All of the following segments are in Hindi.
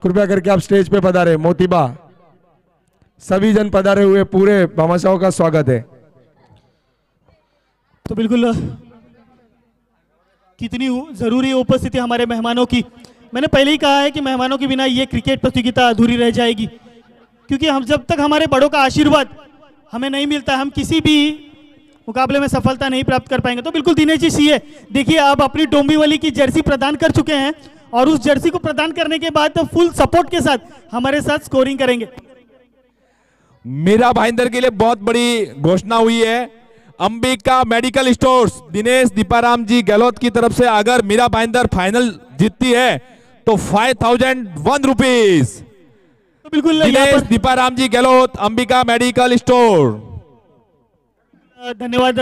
कृपया करके आप स्टेज पे पधारे। मोतीबा, सभी जन पधारे हुए पूरे भामाशाहों का स्वागत है। तो बिल्कुल कितनी जरूरी है उपस्थिति हमारे मेहमानों की। मैंने पहले ही कहा है कि मेहमानों के बिना ये क्रिकेट प्रतियोगिता अधूरी रह जाएगी, क्योंकि हम जब तक हमारे बड़ों का आशीर्वाद हमें नहीं मिलता हम किसी भी मुकाबले में सफलता नहीं प्राप्त कर पाएंगे। तो बिल्कुल दिनेश जी सीए देखिए, आप अपनी डोंबिवली की जर्सी प्रदान कर चुके हैं और उस जर्सी को प्रदान करने के बाद तो फुल सपोर्ट के साथ हमारे साथ स्कोरिंग करेंगे। मीरा भाईंदर के लिए बहुत बड़ी घोषणा हुई है। अंबिका मेडिकल स्टोर्स दिनेश दीपाराम जी गहलोत की तरफ से अगर मीरा भाईंदर फाइनल जीतती है तो 5001 रुपीज। तो बिल्कुल दिनेश दीपाराम जी गहलोत, अंबिका मेडिकल स्टोर। धन्यवाद।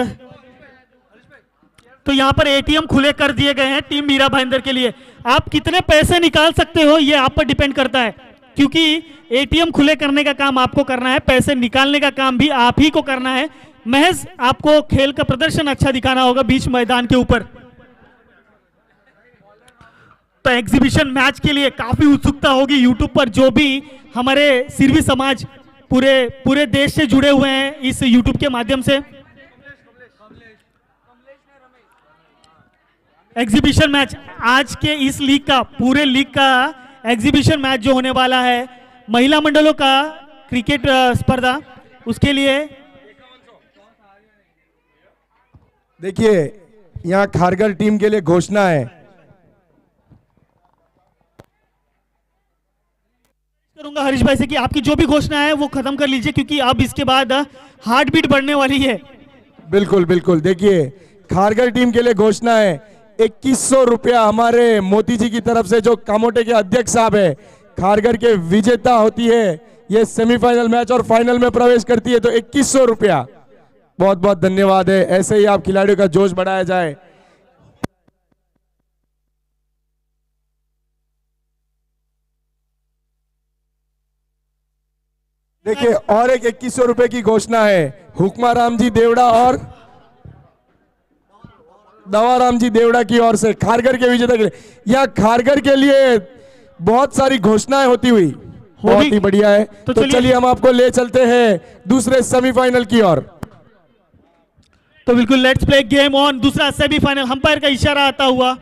तो यहाँ पर एटीएम खुले कर दिए गए हैं टीम मीरा भाईंदर के लिए। आप कितने पैसे निकाल सकते हो ये आप पर डिपेंड करता है, क्योंकि एटीएम खुले करने का काम आपको करना है, पैसे निकालने का काम भी आप ही को करना है। महज आपको खेल का प्रदर्शन अच्छा दिखाना होगा बीच मैदान के ऊपर। तो एग्जीबिशन मैच के लिए काफी उत्सुकता होगी यूट्यूब पर। जो भी हमारे सिरवी समाज पूरे देश से जुड़े हुए हैं इस यूट्यूब के माध्यम से, एग्जीबिशन मैच आज के इस लीग का, पूरे लीग का एग्जीबिशन मैच जो होने वाला है महिला मंडलों का क्रिकेट स्पर्धा, उसके लिए देखिए यहाँ खारगर टीम के लिए घोषणा है। करूंगा हरीश भाई से कि आपकी जो भी घोषणा है वो खत्म कर लीजिए, क्योंकि अब इसके बाद हार्ट बीट बढ़ने वाली है। बिल्कुल बिल्कुल। देखिए खारगर टीम के लिए घोषणा है 2100 रुपया हमारे मोती जी की तरफ से, जो कामोटे के अध्यक्ष साहब है। खारगर के विजेता होती है ये सेमीफाइनल मैच और फाइनल में प्रवेश करती है, तो 2100 रुपया। बहुत बहुत धन्यवाद है। ऐसे ही आप खिलाड़ियों का जोश बढ़ाया जाए। देखिए और एक 2100 रुपए की घोषणा है हुक्मा राम जी देवड़ा और दवाराम जी देवड़ा की ओर से खारगर के विजेता के लिए। यह खारगर के लिए बहुत सारी घोषणाएं होती हुई बहुत ही बढ़िया है। तो चलिए हम आपको ले चलते हैं दूसरे सेमीफाइनल की ओर। तो बिल्कुल लेट्स प्ले गेम ऑन। दूसरा सेमीफाइनल, अंपायर का इशारा आता हुआ।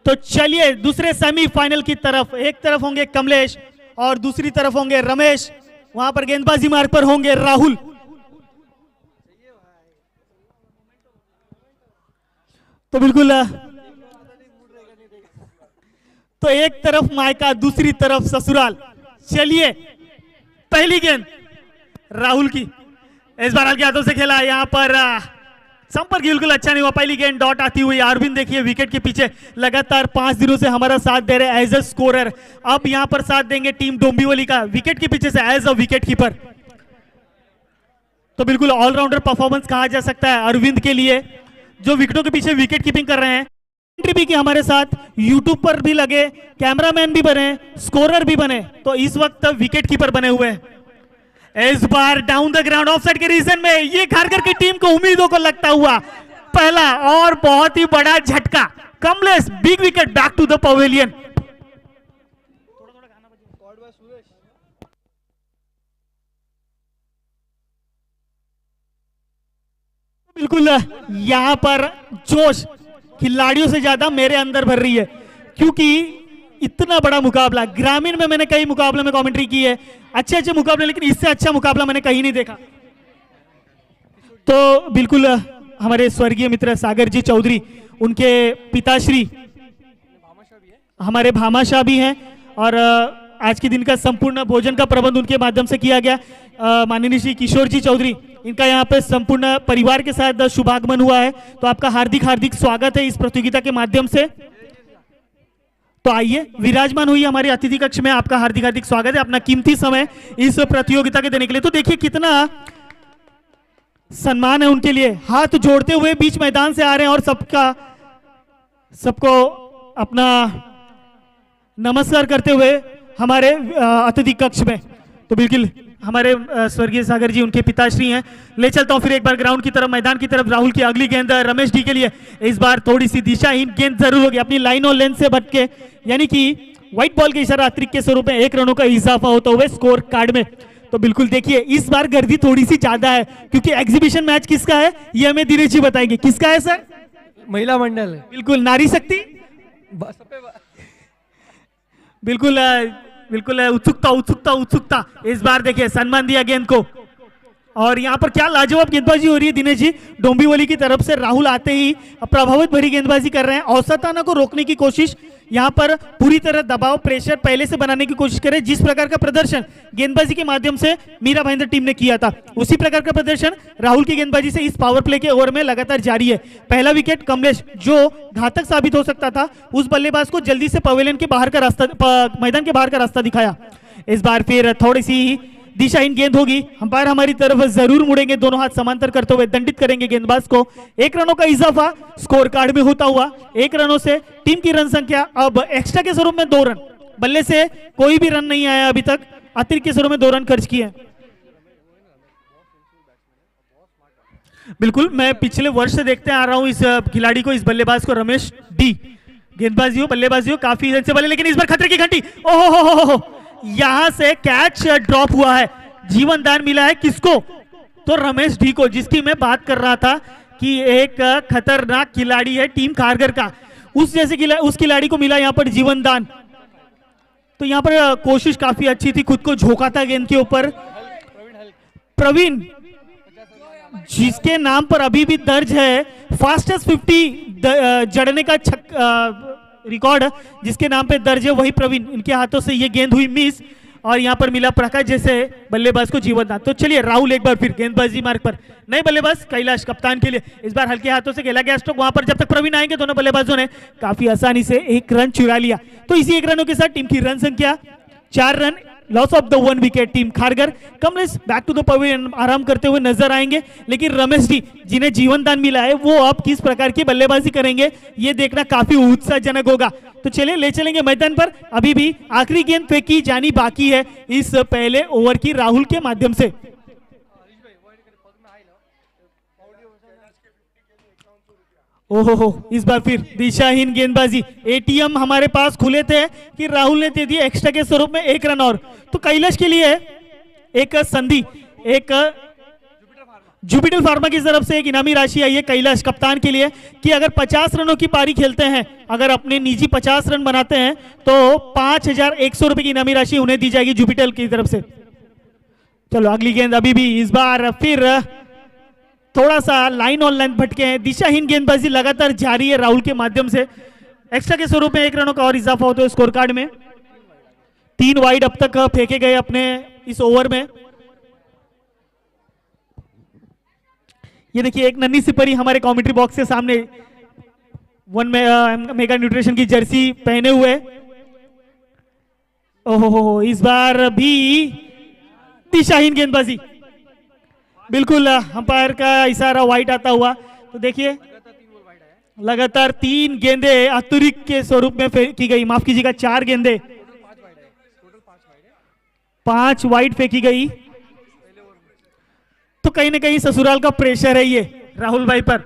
तो चलिए दूसरे सेमीफाइनल की तरफ, एक तरफ होंगे कमलेश और दूसरी तरफ होंगे रमेश। वहां पर गेंदबाजी मार्ग पर होंगे राहुल। तो बिल्कुल तो एक तरफ मायका दूसरी तरफ ससुराल। चलिए पहली गेंद राहुल की, इस बार के हाथों से खेला। यहां पर संपर्क बिल्कुल अच्छा नहीं हुआ। पहली गेंद डॉट आती हुई। अरविंद देखिए विकेट के पीछे लगातार 5 दिनों से हमारा साथ दे रहे एज ए स्कोरर। अब यहां पर साथ देंगे टीम डोंबिवली का विकेट के पीछे से एज अ विकेट कीपर। तो बिल्कुल ऑलराउंडर परफॉर्मेंस कहा जा सकता है अरविंद के लिए, जो विकेटों के पीछे विकेट कीपिंग कर रहे हैं। एंट्री भी की हमारे साथ, यूट्यूब पर भी लगे, कैमरामैन भी बने, स्कोरर भी बने, तो इस वक्त विकेट कीपर बने हुए हैं। इस बार डाउन द ग्राउंड ऑफसाइड के रीजन में ये खारगर की टीम को उम्मीदों को लगता हुआ पहला और बहुत ही बड़ा झटका। Kamlesh big wicket back to the pavilion. बिल्कुल यहां पर जोश खिलाड़ियों से ज्यादा मेरे अंदर भर रही है, क्योंकि इतना बड़ा मुकाबला। ग्रामीण में मैंने कई मुकाबले में कमेंट्री की है, अच्छे अच्छे मुकाबले, लेकिन इससे अच्छा मुकाबला मैंने कहीं नहीं देखा। तो बिल्कुल हमारे स्वर्गीय मित्र सागर जी चौधरी, उनके पिताश्री हमारे भामाशाह भी हैं, और आज के दिन का संपूर्ण भोजन का प्रबंध उनके माध्यम से किया गया। माननीय श्री किशोर जी चौधरी, इनका यहाँ पे संपूर्ण परिवार के साथ शुभागमन हुआ है। तो आपका हार्दिक हार्दिक स्वागत है इस प्रतियोगिता के माध्यम से। तो आइए विराजमान हुई हमारे अतिथि कक्ष में। आपका हार्दिक हार्दिक स्वागत है, अपना कीमती समय इस प्रतियोगिता के देने के लिए। तो देखिए कितना सम्मान है उनके लिए। हाथ जोड़ते हुए बीच मैदान से आ रहे हैं और सबको अपना नमस्कार करते हुए हमारे अतिथि कक्ष में। तो बिल्कुल हमारे स्वर्गीय सागर जी उनके पिताश्री हैं। ले चलता हूं फिर एक बार ग्राउंड की तरफ, मैदान की तरफ। राहुल की अगली गेंद रमेश जी के लिए। इस बार थोड़ी सी दिशाहीन गेंद जरूर होगी, अपनी लाइन और लेंथ से भटके, यानी कि व्हाइट बॉल के इशारा अतिरिक्त के स्वरूप में 1 रनों का इजाफा होता हुए स्कोर कार्ड में। तो बिल्कुल देखिए इस बार गर्दी थोड़ी सी ज्यादा है क्योंकि एग्जीबिशन मैच किसका है ये हमें धीरेज जी बताएंगे। किसका है सर? महिला मंडल है। बिल्कुल नारी शक्ति। बिल्कुल बिल्कुल उत्सुकता उत्सुकता उत्सुकता। इस बार देखिए सम्मान दिया गेंद को और यहाँ पर क्या लाजवाब गेंदबाजी हो रही है दिनेश जी। डोंबिवली की तरफ से राहुल आते ही प्रभावित भरी गेंदबाजी कर रहे हैं। औसताना को रोकने की कोशिश, यहाँ पर पूरी तरह दबाव प्रेशर पहले से बनाने की कोशिश करें। जिस प्रकार का प्रदर्शन गेंदबाजी के माध्यम से मीरा भाईंदर टीम ने किया था उसी प्रकार का प्रदर्शन राहुल की गेंदबाजी से इस पावर प्ले के ओवर में लगातार जारी है। पहला विकेट कमलेश जो घातक साबित हो सकता था उस बल्लेबाज को जल्दी से पवेलियन के बाहर का रास्ता, मैदान के बाहर का रास्ता दिखाया। इस बार फिर थोड़ी सी दिशाहीन गेंद होगी। अंपायर हमारी तरफ जरूर मुड़ेंगे, दोनों हाथ समांतर करते हुए दंडित करेंगे गेंदबाज को। 1 रनों का इजाफा स्कोर कार्ड में होता हुआ 1 रनों से टीम की रन संख्या अब एक्स्ट्रा के स्वरूप में 2 रन। बल्ले से कोई भी रन नहीं आया अभी तक, अतिरिक्त के स्वरूप में 2 रन खर्च किए। बिल्कुल मैं पिछले वर्ष से देखते आ रहा हूं इस खिलाड़ी को, इस बल्लेबाज को, रमेश डी। गेंदबाजी हो बल्लेबाजी हो काफी रन से बल्ले, लेकिन इस बार खतरे की घंटी। ओहो हो, यहां से कैच ड्रॉप हुआ है। जीवन दान मिला है किसको? तो रमेश डी को, जिसकी मैं बात कर रहा था कि एक खतरनाक खिलाड़ी है टीम खारगर का, उस खिलाड़ी को मिला यहां पर जीवन दान। तो यहां पर कोशिश काफी अच्छी थी, खुद को झोंका था गेंद के ऊपर। प्रवीण जिसके नाम पर अभी भी दर्ज है फास्टेस्ट 50 जड़ने का रिकॉर्ड जिसके नाम पे दर्ज है वही प्रवीण, इनके हाथों से ये गेंद हुई मिस और यहां पर मिला प्रकाश जैसे बल्लेबाज को जीवन दान। तो चलिए राहुल एक बार फिर गेंदबाजी मार्ग पर, नए बल्लेबाज कैलाश कप्तान के लिए इस बार हल्के हाथों से खेला गया स्ट्रोक। वहां पर जब तक प्रवीण आएंगे दोनों बल्लेबाजों ने काफी आसानी से 1 रन चुरा लिया। तो इसी 1 रनों के साथ टीम की रन संख्या 4 run, loss of the 1 wicket team Kharghar. Kamlesh back to the pavilion आराम करते हुए नजर आएंगे, लेकिन रमेश जी जिन्हें जीवन दान मिला है वो अब किस प्रकार की बल्लेबाजी करेंगे ये देखना काफी उत्साहजनक होगा। तो चलिए ले चलेंगे मैदान पर। अभी भी आखिरी गेंद फेंकी जानी बाकी है इस पहले ओवर की राहुल के माध्यम से। ओहो इस बार फिर दिशाहीन गेंदबाजी। एटीएम हमारे पास खुले थे कि राहुल ने दे दिए एक्स्ट्रा के स्वरूप में 1 रन और। तो कैलाश के लिए एक संधि, एक जुपिटर फार्मा की तरफ से एक इनामी राशि आई है कैलाश कप्तान के लिए कि अगर 50 रनों की पारी खेलते हैं, अगर अपने निजी 50 रन बनाते हैं तो 5100 रुपए की इनामी राशि उन्हें दी जाएगी जुपिटर की तरफ से। चलो अगली गेंद अभी भी इस बार फिर थोड़ा सा लाइन ऑन लाइन भटके हैं। दिशाहीन गेंदबाजी लगातार जारी है राहुल के माध्यम से। एक्स्ट्रा के स्वरूप में 1 रनों का और इजाफा होता है स्कोर कार्ड में। 3 वाइड अब तक फेंके गए अपने इस ओवर में। ये देखिए एक नन्ही सी परी हमारे कमेंट्री बॉक्स के सामने 1 मेगा न्यूट्रिशन की जर्सी पहने हुए। ओहो इस बार भी दिशाहीन गेंदबाजी, बिल्कुल अंपायर का इशारा वाइड आता हुआ। तो देखिए लगातार 3 गेंदें अतिरिक्त के स्वरूप में फेंकी गई, माफ कीजिएगा 4 गेंदें, 5 वाइड फेंकी गई। तो कहीं ना कहीं ससुराल का प्रेशर है ये राहुल भाई पर।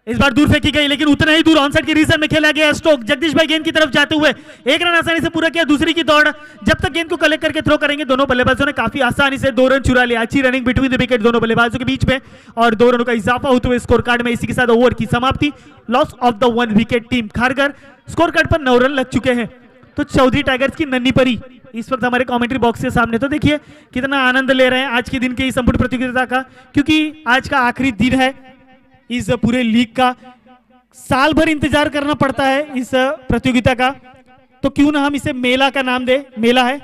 इस बार दूर फेंकी गई लेकिन उतना ही दूर ऑन साइड के रीजन में खेला गया स्ट्रोक। जगदीश भाई गेंद की तरफ जाते हुए 1 रन आसानी से पूरा किया। दूसरी की दौड़, जब तक गेंद को कलेक्ट करके थ्रो करेंगे दोनों बल्लेबाजों ने काफी आसानी से 2 रन चुरा लिया। अच्छी रनिंग बिटवीन द विकेट दोनों बल्लेबाजों के बीच में और 2 रनों का इजाफा होते हुए स्कोर कार्ड में। इसी के साथ ओवर की समाप्ति, loss of the 1 wicket team Kharghar. Score card पर 9 रन लग चुके हैं। तो चौधरी टाइगर्स की नन्ही परी इस वक्त हमारे कमेंट्री बॉक्स के सामने। तो देखिए कितना आनंद ले रहे हैं आज के दिन के इस संपूर्ण प्रतियोगिता का, क्योंकि आज का आखिरी दिन है इस पूरे लीग का। साल भर इंतजार करना पड़ता है इस प्रतियोगिता का, तो क्यों ना हम इसे मेला का नाम दे। मेला है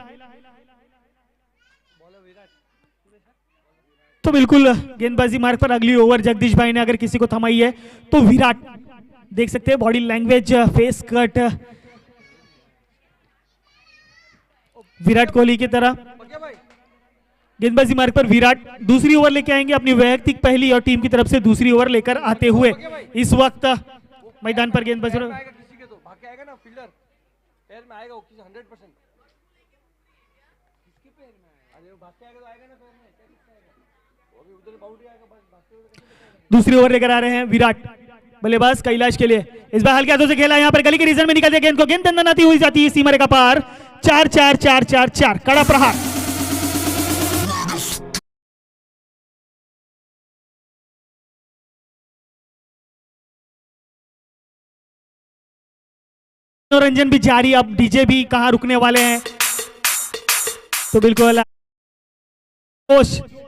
तो बिल्कुल गेंदबाजी मार्ग पर अगली ओवर जगदीश भाई ने अगर किसी को थमाई है तो विराट। देख सकते हैं body language, face cut Virat Kohli की तरह। गेंदबाजी मार्ग पर विराट दूसरी ओवर लेके आएंगे अपनी वैयक्तिक पहली और टीम की तरफ से दूसरी ओवर लेकर आते हुए। इस वक्त मैदान पर गेंदबाजी दूसरी ओवर लेकर आ रहे हैं विराट, बल्लेबाज कैलाश के लिए। इस बार हल्के हाथों से खेला, यहाँ पर गली के रीजन में निकल दिया गेंद को, गेंद अंदर आती हुई जाती है सीमा रेखा पार। 4-4-4-4-4 कड़ा प्रहार। मनोरंजन भी जारी, अब डीजे भी कहां रुकने वाले हैं। तो बिल्कुल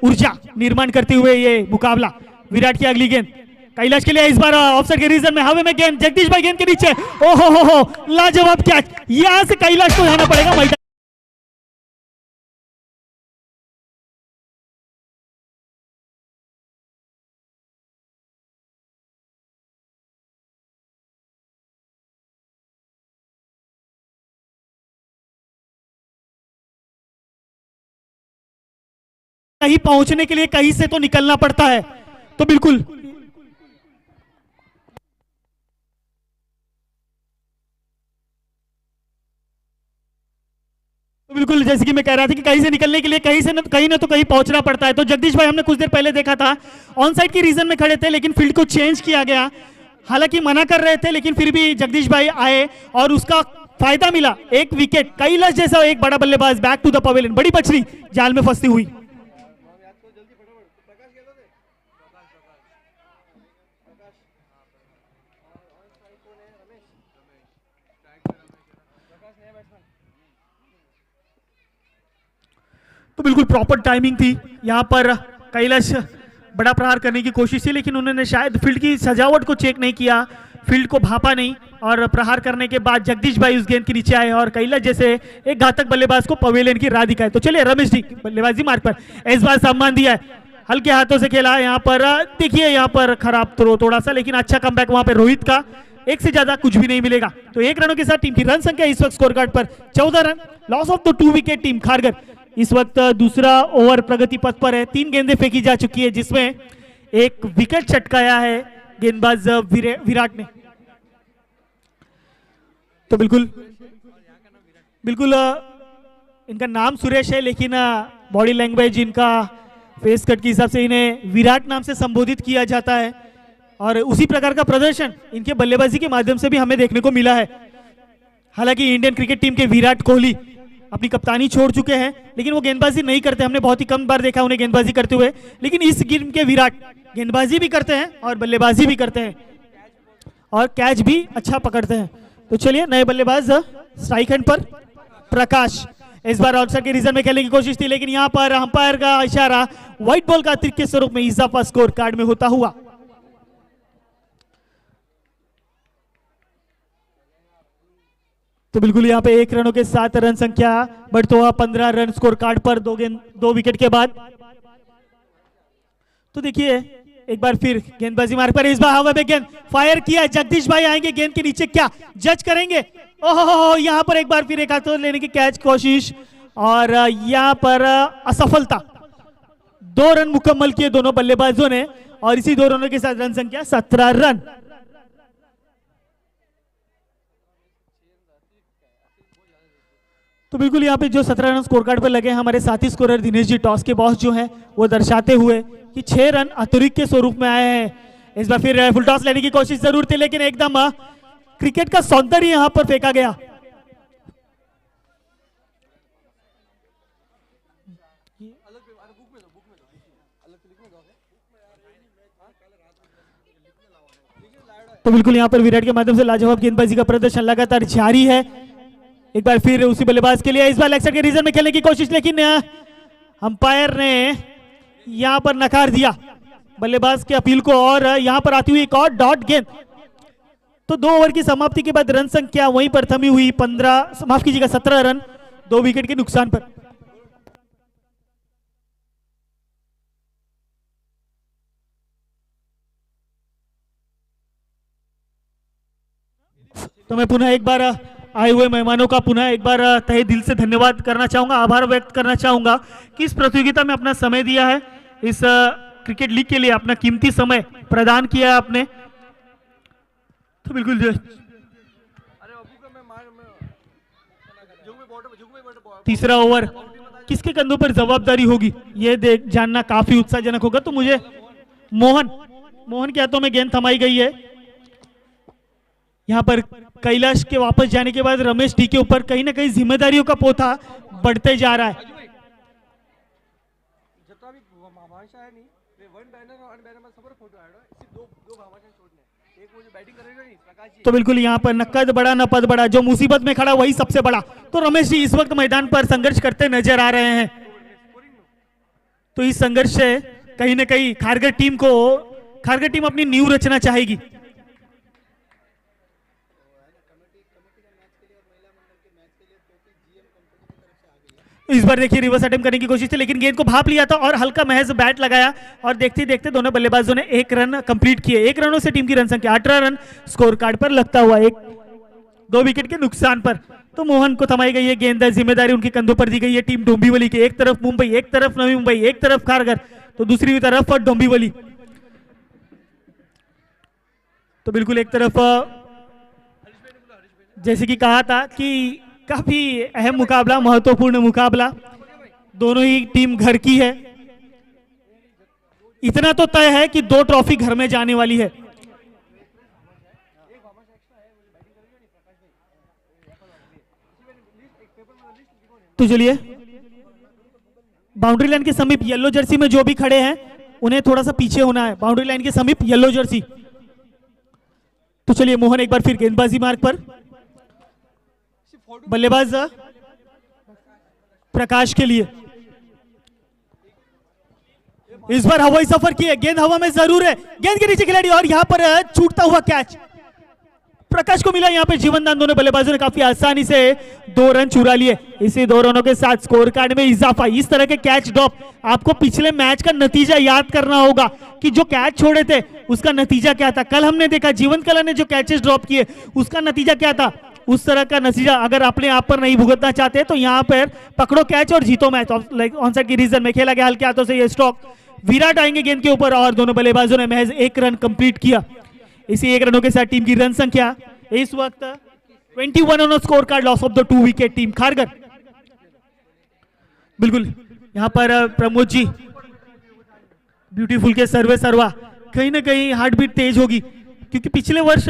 ऊर्जा निर्माण करते हुए ये मुकाबला। विराट की अगली गेंद कैलाश के लिए, इस बार ऑफसाइड के रीजन में हवा में गेंद, जगदीश भाई गेंद के नीचे, ओहो हो लाजवाब कैच। यहां से कैलाश को जाना पड़ेगा मैदान। कहीं पहुंचने के लिए कहीं से तो निकलना पड़ता है। तो बिल्कुल जैसे कि मैं कह रहा था कि कहीं से निकलने के लिए कहीं से कहीं ना तो कहीं पहुंचना पड़ता है। तो जगदीश भाई हमने कुछ देर पहले देखा था ऑन साइड की रीजन में खड़े थे, लेकिन फील्ड को चेंज किया गया। हालांकि मना कर रहे थे, लेकिन फिर भी जगदीश भाई आए और उसका फायदा मिला। एक विकेट, कैलाश जैसा एक बड़ा बल्लेबाज बैक टू द पवेलियन, बड़ी मछली जाल में फंसती हुई। तो बिल्कुल प्रॉपर टाइमिंग थी यहाँ पर। कैलाश बड़ा प्रहार करने की कोशिश थी, लेकिन उन्होंने शायद फील्ड की सजावट को चेक नहीं किया, फील्ड को भापा नहीं, और प्रहार करने के बाद जगदीश भाई उस गेंद के नीचे आए और कैलाश जैसे एक घातक बल्लेबाज को पवेलियन की राह दिखाई। तो चलिए रमेश जी बल्लेबाजी मार्ग पर इस बार सम्मान दिया है, हल्के हाथों से खेला। यहाँ पर देखिए, यहाँ पर खराब थ्रो थोड़ा सा, लेकिन अच्छा कमबैक वहां पर रोहित का। एक से ज्यादा कुछ भी नहीं मिलेगा। तो 1 रनों के साथ टीम की रन संख्या इस वक्त स्कोर कार्ड पर 14 run. Loss of the 2 wicket team Kharghar इस वक्त दूसरा ओवर प्रगति पथ पर है। 3 गेंदें फेंकी जा चुकी है, जिसमें एक विकेट चटकाया है गेंदबाज विराट ने। तो बिल्कुल इनका नाम सुरेश है, लेकिन बॉडी लैंग्वेज इनका फेस कट के हिसाब से इन्हें विराट नाम से संबोधित किया जाता है। और उसी प्रकार का प्रदर्शन इनके बल्लेबाजी के माध्यम से भी हमें देखने को मिला है। हालांकि इंडियन क्रिकेट टीम के विराट कोहली अपनी कप्तानी छोड़ चुके हैं, लेकिन वो गेंदबाजी नहीं करते। हमने बहुत ही कम बार देखा उन्हें गेंदबाजी करते हुए, लेकिन इस गेम के विराट गेंदबाजी भी करते हैं और बल्लेबाजी भी करते हैं और कैच भी अच्छा पकड़ते हैं। तो चलिए नए बल्लेबाज स्ट्राइक हैंड पर प्रकाश, इस बार आउटसाइड के रीजन में खेलने की कोशिश थी, लेकिन यहां पर अंपायर का इशारा व्हाइट बॉल का अतिरिक्त के स्वरूप में इजाफा स्कोर कार्ड में होता हुआ। तो बिल्कुल यहाँ पे 1 रनों के 7 रन संख्या बढ़ता हुआ 15 रन स्कोर कार्ड पर 2 विकेट के बाद। तो देखिए एक बार फिर गेंदबाजी मार्ग पर, इस बार हवा में गेंद फायर किया, जगदीश भाई आएंगे गेंद के नीचे, क्या जज करेंगे? ओहो, यहाँ पर एक बार फिर एक हाथों लेने की कैच कोशिश और यहाँ पर असफलता। 2 रन मुकम्मल किए दोनों बल्लेबाजों ने और इसी 2 रनों के साथ रन संख्या 17 रन। तो बिल्कुल यहाँ पे जो 17 रन स्कोर कार्ड पर लगे हमारे साथी स्कोरर दिनेश जी, टॉस के बॉस जो हैं, वो दर्शाते हुए कि 6 रन अतिरिक्त के स्वरूप में आए हैं। इस बार फिर फुल टॉस लेने की कोशिश जरूर थी, लेकिन एकदम क्रिकेट का सौंदर्य यहाँ पर फेंका गया। तो बिल्कुल यहाँ पर विराट के माध्यम से लाजवाब गेंदबाजी का प्रदर्शन लगातार जारी है। एक बार फिर उसी बल्लेबाज के लिए, इस बार लेग साइड के रीजन में खेलने की कोशिश, लेकिन अंपायर ने यहां पर नकार दिया बल्लेबाज के अपील को और यहां पर आती हुई एक और डॉट गेंद। तो 2 ओवर की समाप्ति के बाद रन संख्या वहीं पर थमी हुई 17 रन 2 विकेट के नुकसान पर। तो मैं पुनः एक बार आए हुए मेहमानों का पुनः एक बार तहे दिल से धन्यवाद करना चाहूंगा, आभार व्यक्त करना चाहूंगा कि इस प्रतियोगिता में अपना समय दिया है, इस क्रिकेट लीग के लिए अपना कीमती समय प्रदान किया है आपने। तो बिल्कुल तीसरा ओवर किसके कंधों पर जवाबदारी होगी ये देख जानना काफी उत्साहजनक होगा। तो मुझे मोहन के हाथों में गेंद थमाई गई है। यहाँ पर कैलाश के वापस जाने के बाद रमेश डी के ऊपर कहीं ना कहीं जिम्मेदारियों का पोथा बढ़ते जा रहा है। तो बिल्कुल यहाँ पर नकद बड़ा न पद बड़ा, जो मुसीबत में खड़ा वही सबसे बड़ा। तो रमेश जी इस वक्त मैदान पर संघर्ष करते नजर आ रहे हैं। तो इस संघर्ष से कहीं ना कहीं खारगर टीम अपनी नींव रचना चाहेगी। इस बार देखिए रिवर्स अटेम्प्ट करने की कोशिश थी, लेकिन गेंद को भाप लिया था और हल्का महज बैट लगाया और देखते देखते दोनों बल्लेबाजों ने 1 रन कंप्लीट किए। 1 रनों से टीम की रन संख्या 18 रन स्कोर कार्ड पर लगता हुआ 2 विकेट के नुकसान पर। तो मोहन को थमाई गई है गेंद, जिम्मेदारी उनके कंधों पर दी गई है टीम डोंबिवली की। एक तरफ मुंबई, एक तरफ नवी मुंबई, एक तरफ खारगर, तो दूसरी तरफ डोंबिवली। तो बिल्कुल एक तरफ जैसे कि कहा था कि काफी अहम मुकाबला, महत्वपूर्ण मुकाबला, दोनों ही टीम घर की है। इतना तो तय है कि 2 ट्रॉफी घर में जाने वाली है। तो चलिए बाउंड्री लाइन के समीप येलो जर्सी में जो भी खड़े हैं उन्हें थोड़ा सा पीछे होना है। बाउंड्री लाइन के समीप येलो जर्सी। तो चलिए मोहन एक बार फिर गेंदबाजी मार्ग पर, बल्लेबाज प्रकाश के लिए। इस बार हवाई सफर की है, गेंद हवा में जरूर है, गेंद के नीचे खिलाड़ी और यहां पर छूटता हुआ कैच प्रकाश को मिला। यहां पे जीवनदान, दोनों बल्लेबाजों ने काफी आसानी से 2 रन चुरा लिए। इसी 2 रनों के साथ स्कोर कार्ड में इजाफा। इस तरह के कैच ड्रॉप आपको पिछले मैच का नतीजा याद करना होगा कि जो कैच छोड़े थे उसका नतीजा क्या था। कल हमने देखा जीवंत कला ने जो कैचेस ड्रॉप किए उसका नतीजा क्या था। उस तरह का नतीजा अगर अपने आप पर नहीं भुगतना चाहते तो यहां पर पकड़ो कैच और जीतो मैच। ऑनसाइड की रीजन में खेला गया हल्के हाथों से ये स्ट्रोक। विराट आएंगे गेंद के ऊपर और दोनों बल्लेबाजों ने महज 1 रन कंप्लीट किया। इसी 1 रनों के साथ टीम की रन संख्या इस वक्त 21 on score card, loss of the 2 wicket team Kharghar. बिल्कुल यहां पर प्रमोद जी ब्यूटीफुल के सर्वा कहीं ना कहीं हार्ट बीट तेज होगी, क्योंकि पिछले वर्ष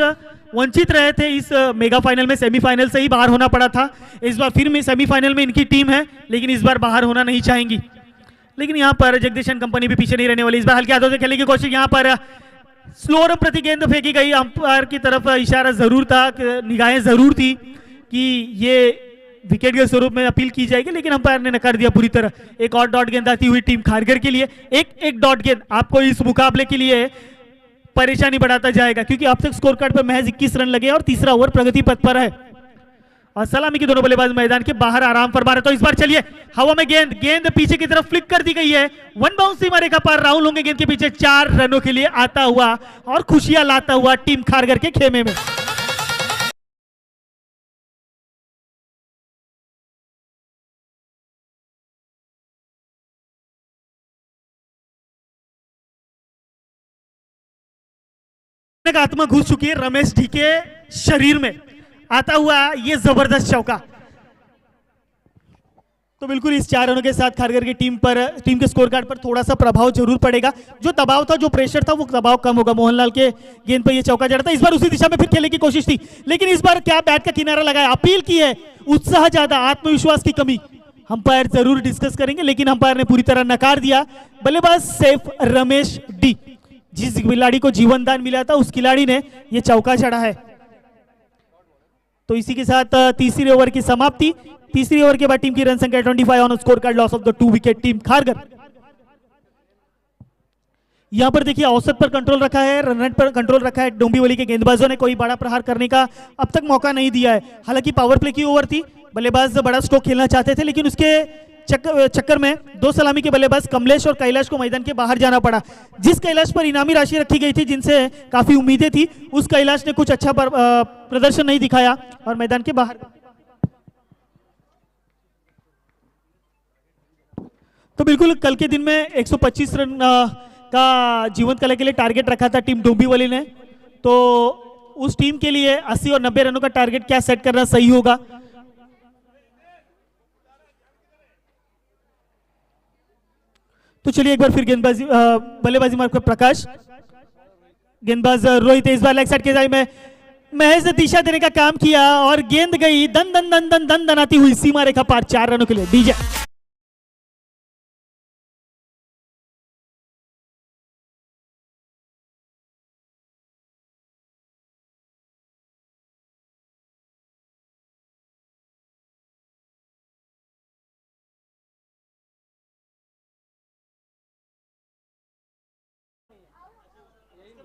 वंचित रहे थे इस मेगा फाइनल में, सेमीफाइनल से ही बाहर होना पड़ा था। इस बार फिर सेमीफाइनल में इनकी टीम है, लेकिन इस बार बाहर होना नहीं चाहेंगी। लेकिन यहां पर जगदीशन कंपनी भी पीछे नहीं रहने वाली। इस बार हल्के हाथों से खेलने की कोशिश, यहां पर स्लो रन प्रति गेंद फेंकी गई। अंपायर की तरफ इशारा जरूर था, निगाहें जरूर थी कि ये विकेट के स्वरूप में अपील की जाएगी, लेकिन अंपायर ने नकार दिया पूरी तरह। एक और डॉट गेंद आती हुई टीम खारगर के लिए। एक डॉट गेंद आपको इस मुकाबले के लिए परेशानी बढ़ाता जाएगा, क्योंकि अब तक स्कोर कार्ड पर महज 21 रन लगे और तीसरा ओवर प्रगति पथ पर है। और सलामी के दोनों बल्लेबाज मैदान के बाहर आराम फरमा रहे। तो इस बार चलिए हवा में गेंद पीछे की तरफ फ्लिक कर दी गई है। 1 बाउंस सीमा रेखा पार राहुल होंगे गेंद के पीछे 4 रनों के लिए आता हुआ और खुशियां लाता हुआ टीम खारगर के खेमे में। आत्मा घुस चुकी है रमेश डी के शरीर में, आता हुआ ये जबरदस्त चौका। तो बिल्कुल इस 4 रनों के साथ खारगर की टीम के स्कोर कार्ड पर थोड़ा सा प्रभाव जरूर पड़ेगा। जो दबाव था, जो प्रेशर था, वो दबाव कम होगा। मोहनलाल के गेंद पर ये चौका जड़ा था। इस बार उसी दिशा में फिर खेलने की कोशिश थी, लेकिन इस बार क्या बैट का किनारा लगाया, अपील की है, उत्साह ज्यादा, आत्मविश्वास की कमी। अंपायर जरूर डिस्कस करेंगे, लेकिन अंपायर ने पूरी तरह नकार दिया। बल्लेबाज सेफ रमेश डी, जिस खिलाड़ी को जीवन दान मिला था उस खिलाड़ी ने यह चौका चढ़ा है। तो इसी के साथ तीसरे ओवर की समाप्ति। तीसरी ओवर के बाद टीम की रन संख्या 25 on score card, loss of the 2 wicket team Kharghar. यहां पर देखिए औसत पर कंट्रोल रखा है, रन रेट पर कंट्रोल रखा है। डोंबिवली के गेंदबाजों ने कोई बड़ा प्रहार करने का अब तक मौका नहीं दिया है। हालांकि पावर प्ले की ओवर थी, बल्लेबाज बड़ा स्ट्रोक खेलना चाहते थे, लेकिन उसके चक्कर में 2 सलामी के बल्लेबाज कमलेश और कैलाश को मैदान के बाहर जाना पड़ा। जिस कैलाश पर इनामी राशि रखी गई थी, जिनसे काफी उम्मीदें थी, उस कैलाश ने कुछ अच्छा प्रदर्शन नहीं दिखाया और मैदान के बाहर। तो बिल्कुल कल के दिन में 125 रन का जीवंत कला के लिए टारगेट रखा था टीम डोंबिवली ने। तो उस टीम के लिए 80 और 90 रनों का टारगेट क्या सेट करना सही होगा। तो चलिए एक बार फिर गेंदबाजी बल्लेबाजी मार्ग पर प्रकाश, गेंदबाज रोहित इस बार लेग साइड के साइड में महज ने दिशा देने का काम किया और गेंद गई दन दन दन दन दन दनाती हुई सीमा रेखा पार 4 रनों के लिए। डीजे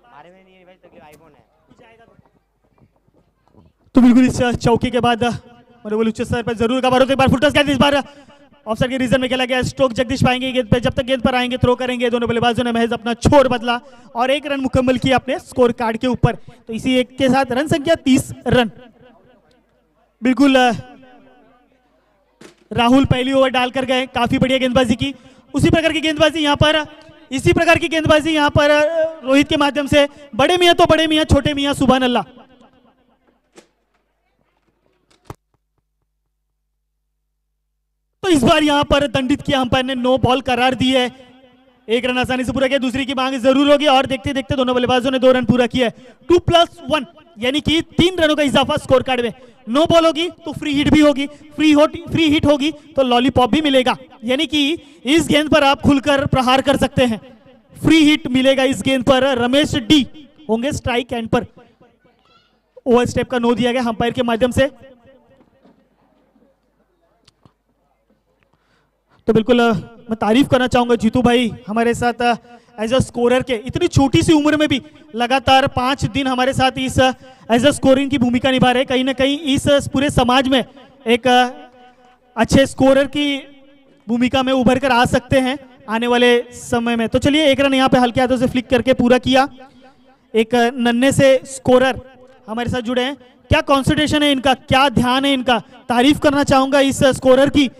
हमारे में नहीं है भाई, तो आईफोन है। तो बिल्कुल इस चौके के बाद मनोबल उच्च स्तर पर जरूर कवर होते, एक बार फुलटॉस गेंद इस बार ऑफसाइड के रीजन में खेला गया। स्ट्रोक जगदीश पाएंगे गेंद पे, जब तक गेंद पर आएंगे थ्रो करेंगे। दोनों बल्लेबाजों ने महज अपना छोर बदला और 1 रन मुकम्मल किया अपने स्कोर कार्ड के ऊपर। तो इसी एक के साथ रन संख्या 30 रन। बिल्कुल राहुल पहली ओवर डालकर गए, काफी बढ़िया गेंदबाजी की। उसी प्रकार की गेंदबाजी यहाँ पर, इसी प्रकार की गेंदबाजी यहाँ पर रोहित के माध्यम से बड़े मियां तो बड़े मियां, छोटे मियां सुभान अल्लाह। तो इस बार यहां पर दंडित किया अंपायर ने, नो बॉल करार दी है। 1 रन आसानी से पूरा किया, दूसरी की मांग जरूर होगी और देखते देखते दोनों बल्लेबाजों ने 2 रन पूरा किया है। 2+1 यानी कि 3 रनों का इजाफा स्कोर कार्ड में। नो बॉल होगी तो फ्री हिट भी होगी, फ्री हिट होगी तो लॉलीपॉप भी मिलेगा, यानी कि इस गेंद पर आप खुलकर प्रहार कर सकते हैं। फ्री हिट मिलेगा इस गेंद पर। रमेश डी होंगे स्ट्राइक एंड पर। ओवर स्टेप का नो दिया गया अंपायर के माध्यम से। तो बिल्कुल मैं तारीफ करना चाहूंगा जीतू भाई, हमारे साथ एज अ स्कोरर के इतनी छोटी सी उम्र में भी लगातार 5 दिन हमारे साथ इस एज अ स्कोरिंग की भूमिका निभा रहे। कहीं ना कहीं इस पूरे समाज में एक अच्छे स्कोरर की भूमिका में उभर कर आ सकते हैं आने वाले समय में। तो चलिए 1 रन यहाँ पे हल्के हाथों से फ्लिक करके पूरा किया। एक नन्हे से स्कोरर हमारे साथ जुड़े हैं, क्या कॉन्सेंट्रेशन है इनका, क्या ध्यान है इनका। तारीफ करना चाहूंगा इस स्कोरर की।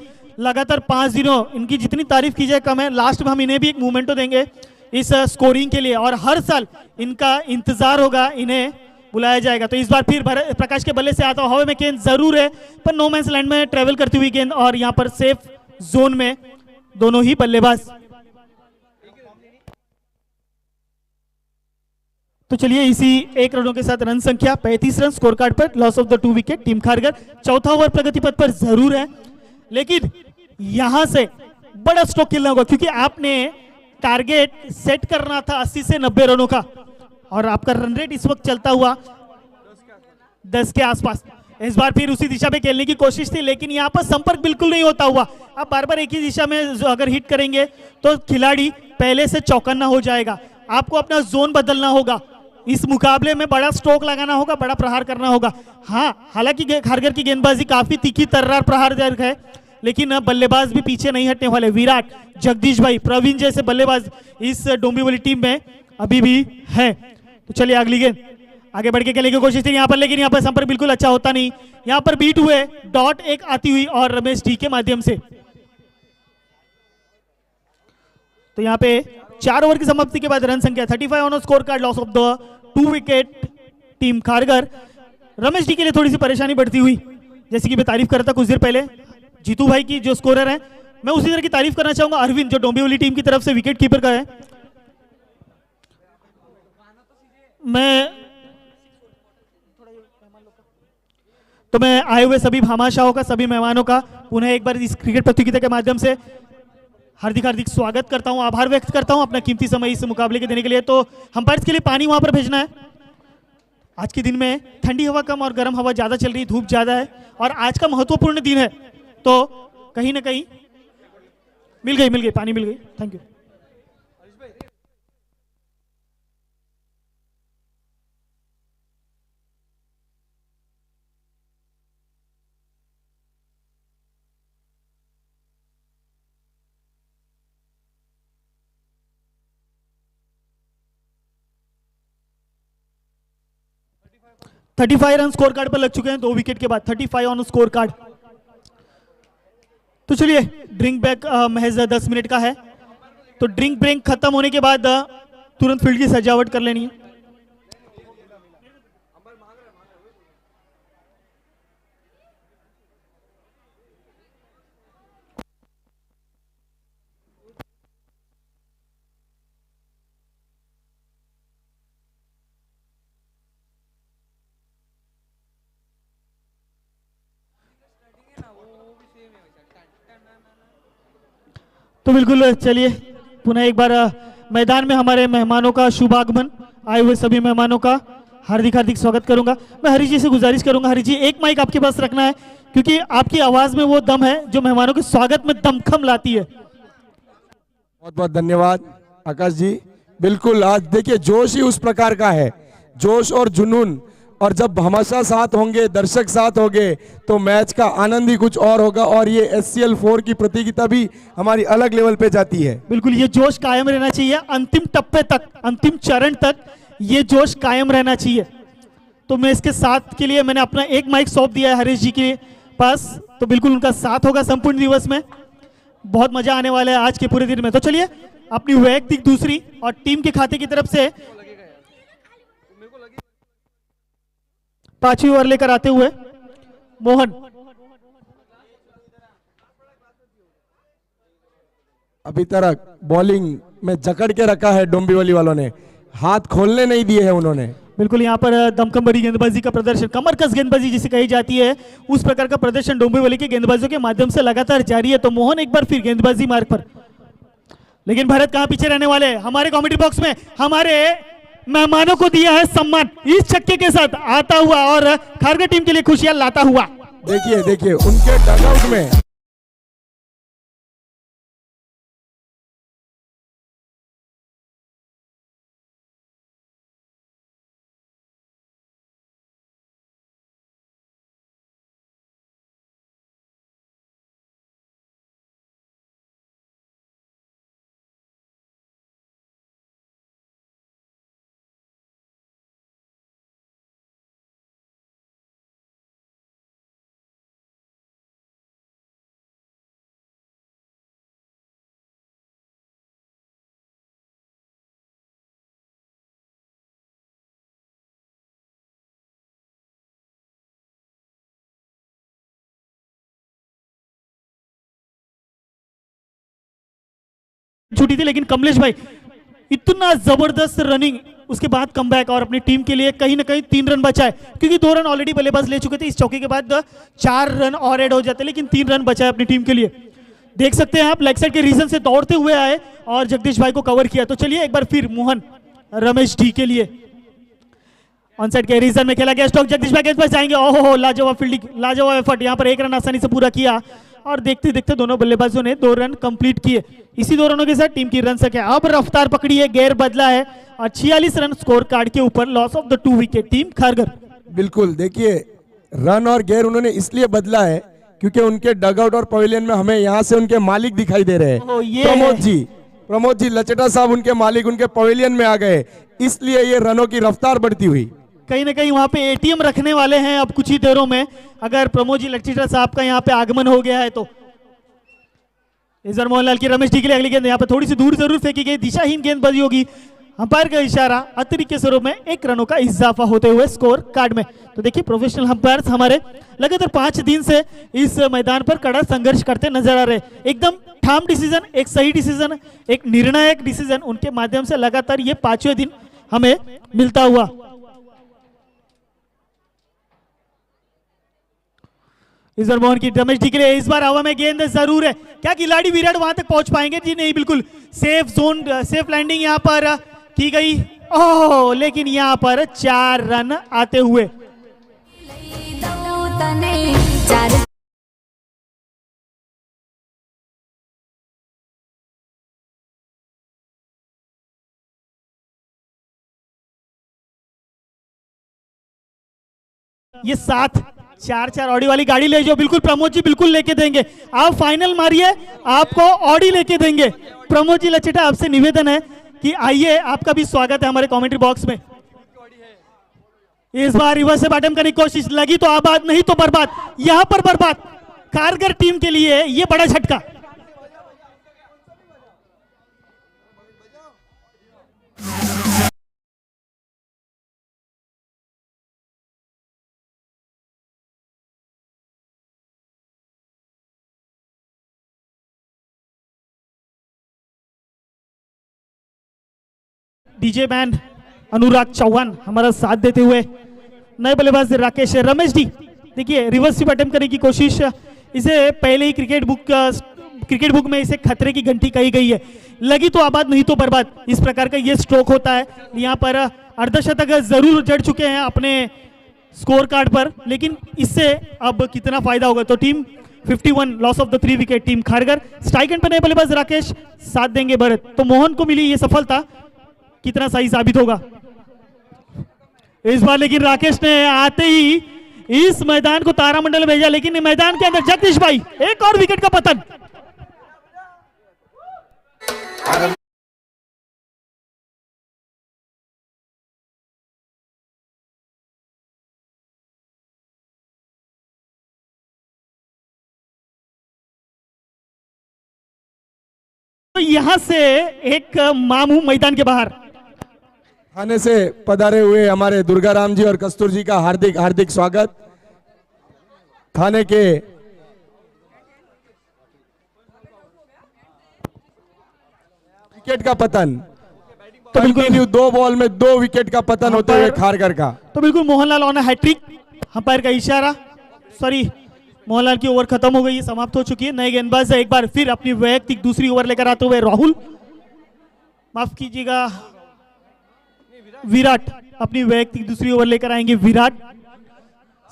लगातार 5 दिनों, इनकी जितनी तारीफ की जाए कम है। लास्ट में हम इन्हें भी एक मूवमेंटो देंगे इस स्कोरिंग के लिए और हर साल इनका इंतजार होगा, इन्हें बुलाया जाएगा। तो इस बार फिर प्रकाश के बल्ले से आता हवा में गेंद जरूर है पर नो मैंस लैंड में ट्रेवल करती हुई गेंद और यहां पर सेफ जोन में दोनों ही बल्लेबाज। तो चलिए इसी 1 रनों के साथ रन संख्या 35 रन स्कोर कार्ड पर। Loss of the 2 wicket team Kharghar. चौथा ओवर प्रगति पथ पर जरूर है, लेकिन यहां से बड़ा स्ट्रोक खेलना होगा क्योंकि आपने टारगेट सेट करना था 80 से 90 रनों का और आपका रन रेट इस वक्त चलता हुआ 10 के आसपास। इस बार फिर उसी दिशा में खेलने की कोशिश थी, लेकिन यहां पर संपर्क बिल्कुल नहीं होता हुआ। आप बार बार एक ही दिशा में अगर हिट करेंगे तो खिलाड़ी पहले से चौकन्ना हो जाएगा। आपको अपना जोन बदलना होगा, इस मुकाबले में बड़ा स्ट्रोक लगाना होगा, बड़ा प्रहार करना होगा। हाँ, हालांकि खारगर की गेंदबाजी काफी तीखी तर्रार प्रहार है, लेकिन बल्लेबाज भी पीछे नहीं हटने वाले। विराट, जगदीश भाई, प्रवीण जैसे बल्लेबाज इस डोंबिवली टीम में अभी भी है। तो चलिए अगली गेंद आगे बढ़ के खेलने की कोशिश थी यहाँ पर, लेकिन यहाँ पर संपर्क बिल्कुल अच्छा होता नहीं। यहाँ पर बीट हुए, डॉट एक आती हुई और रमेश डी के माध्यम से। तो यहाँ पे 4 ओवर की समाप्ति के बाद रन संख्या 35 on score card. Loss of the 2 wicket team Kharghar. Ramesh D के लिए थोड़ी सी परेशानी बढ़ती हुई, जैसे कि मैं तारीफ कर रहा था कुछ देर पहले जीतू भाई की जो स्कोरर है, मैं उसी तरह की तारीफ करना चाहूंगा अरविंद जो डोंबिवली टीम की तरफ से विकेट कीपर का है। मैं आए हुए सभी भामाशाहों का, सभी मेहमानों का पुनः एक बार इस क्रिकेट प्रतियोगिता के माध्यम से हार्दिक हार्दिक स्वागत करता हूं, आभार व्यक्त करता हूं अपना कीमती समय इस मुकाबले के देने के लिए। तो अंपायर्स के लिए पानी वहां पर भेजना है। आज के दिन में ठंडी हवा कम और गर्म हवा ज्यादा चल रही, धूप ज्यादा है और आज का महत्वपूर्ण दिन है, तो कहीं ना कहीं मिल गई पानी मिल गई। Thank you. Thirty 35 run score card पर लग चुके हैं 2 विकेट के बाद। 35 ऑन स्कोर कार्ड। तो चलिए ड्रिंक ब्रेक महज 10 मिनट का है, तो ड्रिंक ब्रेक खत्म होने के बाद तुरंत फील्ड की सजावट कर लेनी है। तो बिल्कुल चलिए पुनः एक बार मैदान में हमारे मेहमानों का शुभ आगमन, आए हुए सभी मेहमानों का हार्दिक हार्दिक स्वागत करूंगा। मैं हरी जी से गुजारिश करूंगा, हरी जी एक माइक आपके पास रखना है, क्योंकि आपकी आवाज में वो दम है जो मेहमानों के स्वागत में दमखम लाती है। बहुत बहुत धन्यवाद आकाश जी। बिल्कुल आज देखिए जोश ही उस प्रकार का है, जोश और जुनून, और जब हमेशा साथ होंगे, दर्शक साथ होंगे तो मैच का आनंद ही कुछ और होगा। और ये SCL 4 की प्रतियोगिता भी हमारी अलग लेवल पे जाती है। बिल्कुल ये जोश कायम रहना चाहिए, अंतिम टप्पे तक, अंतिम चरण तक ये जोश कायम रहना चाहिए। तो मैं इसके साथ के लिए मैंने अपना एक माइक सौंप दिया है हरीश जी के पास, तो बिल्कुल उनका साथ होगा संपूर्ण दिवस में। बहुत मजा आने वाला है आज के पूरे दिन में। तो चलिए अपनी वैयक्तिक दूसरी और टीम के खाते की तरफ से 5वीं ओवर लेकर आते हुए मोहन। अभी तक बॉलिंग में जकड़ के रखा है डोंबिवली वालों ने, हाथ खोलने नहीं दिए हैं उन्होंने। बिल्कुल यहाँ पर दमखम भरी गेंदबाजी का प्रदर्शन, कमरकस गेंदबाजी जिसे कही जाती है, उस प्रकार का प्रदर्शन डोंबिवली के गेंदबाजों के माध्यम से लगातार जारी है। तो मोहन एक बार फिर गेंदबाजी मार्ग पर, लेकिन भारत कहां पीछे रहने वाले। हमारे कमेंट्री बॉक्स में हमारे मेहमानों को दिया है सम्मान इस छक्के के साथ आता हुआ और खारगर टीम के लिए खुशियां लाता हुआ। देखिए देखिए उनके डगआउट में छुट्टी थी, लेकिन कमलेश भाई इतना जबरदस्त रनिंग, उसके बाद कमबैक और अपनी टीम के लिए कहीं ना कहीं 3 रन बचाए, क्योंकि 2 रन ऑलरेडी बल्लेबाज ले चुके थे। इस चौके के बाद 4 रन और ऐड हो जाते, लेकिन 3 रन बचाए अपनी टीम के लिए। देख सकते हैं आप लेग साइड के रीजन से दौड़ते हुए आए और जगदीश भाई को कवर किया। तो चलिए एक बार फिर मोहन रमेश डी के लिए ऑन साइड के रीजन में खेला गया स्टॉक। जगदीश भाई के पास जाएंगे, ओहो लाजवाब फील्डिंग, लाजवाब एफर्ट, यहाँ पर 1 रन आसानी से पूरा किया और देखते देखते दोनों बल्लेबाजों ने 2 रन कंप्लीट किए। इसी 2 रनों के साथ टीम की रन संख्या अब रफ्तार पकड़ी है, गेयर बदला है और 46 रन स्कोर कार्ड के ऊपर loss of the 2 wicket team Kharghar. बिल्कुल देखिए रन और गेयर उन्होंने इसलिए बदला है क्योंकि उनके डगआउट और पवेलियन में हमें यहाँ से उनके मालिक दिखाई दे रहे हैं। प्रमोद जी लचटा साहब उनके मालिक उनके पवेलियन में आ गए, इसलिए ये रनों की रफ्तार बढ़ती हुई। कहीं ना कहीं वहां पे ATM रखने वाले हैं अब कुछ ही देरों में, अगर प्रमोद जी लचटा साहब का यहाँ पे आगमन हो गया है तो। इजर मोहनलाल की रमेश डी के लिए अगली गेंद यहाँ पे थोड़ी सी दूर जरूर फेंकी गई, दिशाहीन गेंदबाजी होगी। अंपायर का इशारा, अतिरिक्त के स्वरूप में 1 रनों का इजाफा होते हुए स्कोर कार्ड में। तो देखिए प्रोफेशनल अंपायर्स हमारे लगातार 5 दिन से इस मैदान पर कड़ा संघर्ष करते नजर आ रहे। एकदम ठाम डिसीजन, एक सही डिसीजन, एक निर्णायक डिसीजन उनके माध्यम से लगातार ये 5वें दिन हमें मिलता हुआ। इजर मोहन की रमेश डी के लिए इस बार हवा में गेंद जरूर है, क्या खिलाड़ी विराट वहां तक पहुंच पाएंगे? जी नहीं, बिल्कुल सेफ जोन, सेफ लैंडिंग यहां पर की गई। ओह लेकिन यहां पर 4 रन आते हुए। ये 7-4 ऑडी वाली गाड़ी ले जाओ, बिल्कुल प्रमोद जी बिल्कुल लेके देंगे। आप फाइनल मारिए, आपको ऑडी लेके देंगे। प्रमोद जी लचेटा आपसे निवेदन है कि आइए, आपका भी स्वागत है हमारे कमेंट्री बॉक्स में। इस बार रिवर्स से बॉटम करने की कोशिश, लगी तो आबाद, नहीं तो बर्बाद। यहां पर बर्बाद खारगर टीम के लिए ये बड़ा झटका। डीजे बैंड अनुराग चौहान हमारा साथ देते हुए, नए बल्लेबाज राकेश रमेश डी। देखिए रिवर्स स्वीप अटेम्प्ट करने की कोशिश, इसे पहले ही क्रिकेट बुक क्रिकेट बुक में इसे खतरे की घंटी कही गई है। लगी तो आबाद नहीं तो बर्बाद, इस प्रकार का ये स्ट्रोक होता है। यहाँ पर अर्धशतक जरूर जड़ चुके हैं अपने स्कोर कार्ड पर, लेकिन इससे अब कितना फायदा होगा। तो team 51 loss of the 3 wicket team Kharghar. Strike and पर नए बल्लेबाज राकेश, साथ देंगे भरत। तो मोहन को मिली ये सफलता, कितना सही साबित होगा इस बार। लेकिन राकेश ने आते ही इस मैदान को तारामंडल में भेजा, लेकिन मैदान के अंदर जगदीश भाई एक और विकेट का पतन। तो यहां से एक मामू मैदान के बाहर। थाने से पधारे हुए हमारे दुर्गाराम जी और कस्तूर जी का हार्दिक हार्दिक स्वागत। थाने के विकेट का पतन, तो बिल्कुल 2 बॉल में 2 विकेट का पतन होते हुए खारगर का। तो बिल्कुल मोहनलाल ऑन हैट्रिक, अंपायर का इशारा, सॉरी मोहनलाल की ओवर खत्म हो गई है, समाप्त हो चुकी है। नए गेंदबाज एक बार फिर अपनी वैयक्तिक दूसरी ओवर लेकर आते हुए राहुल, माफ कीजिएगा विराट, अपनी वैयक्तिक दूसरी ओवर लेकर आएंगे विराट।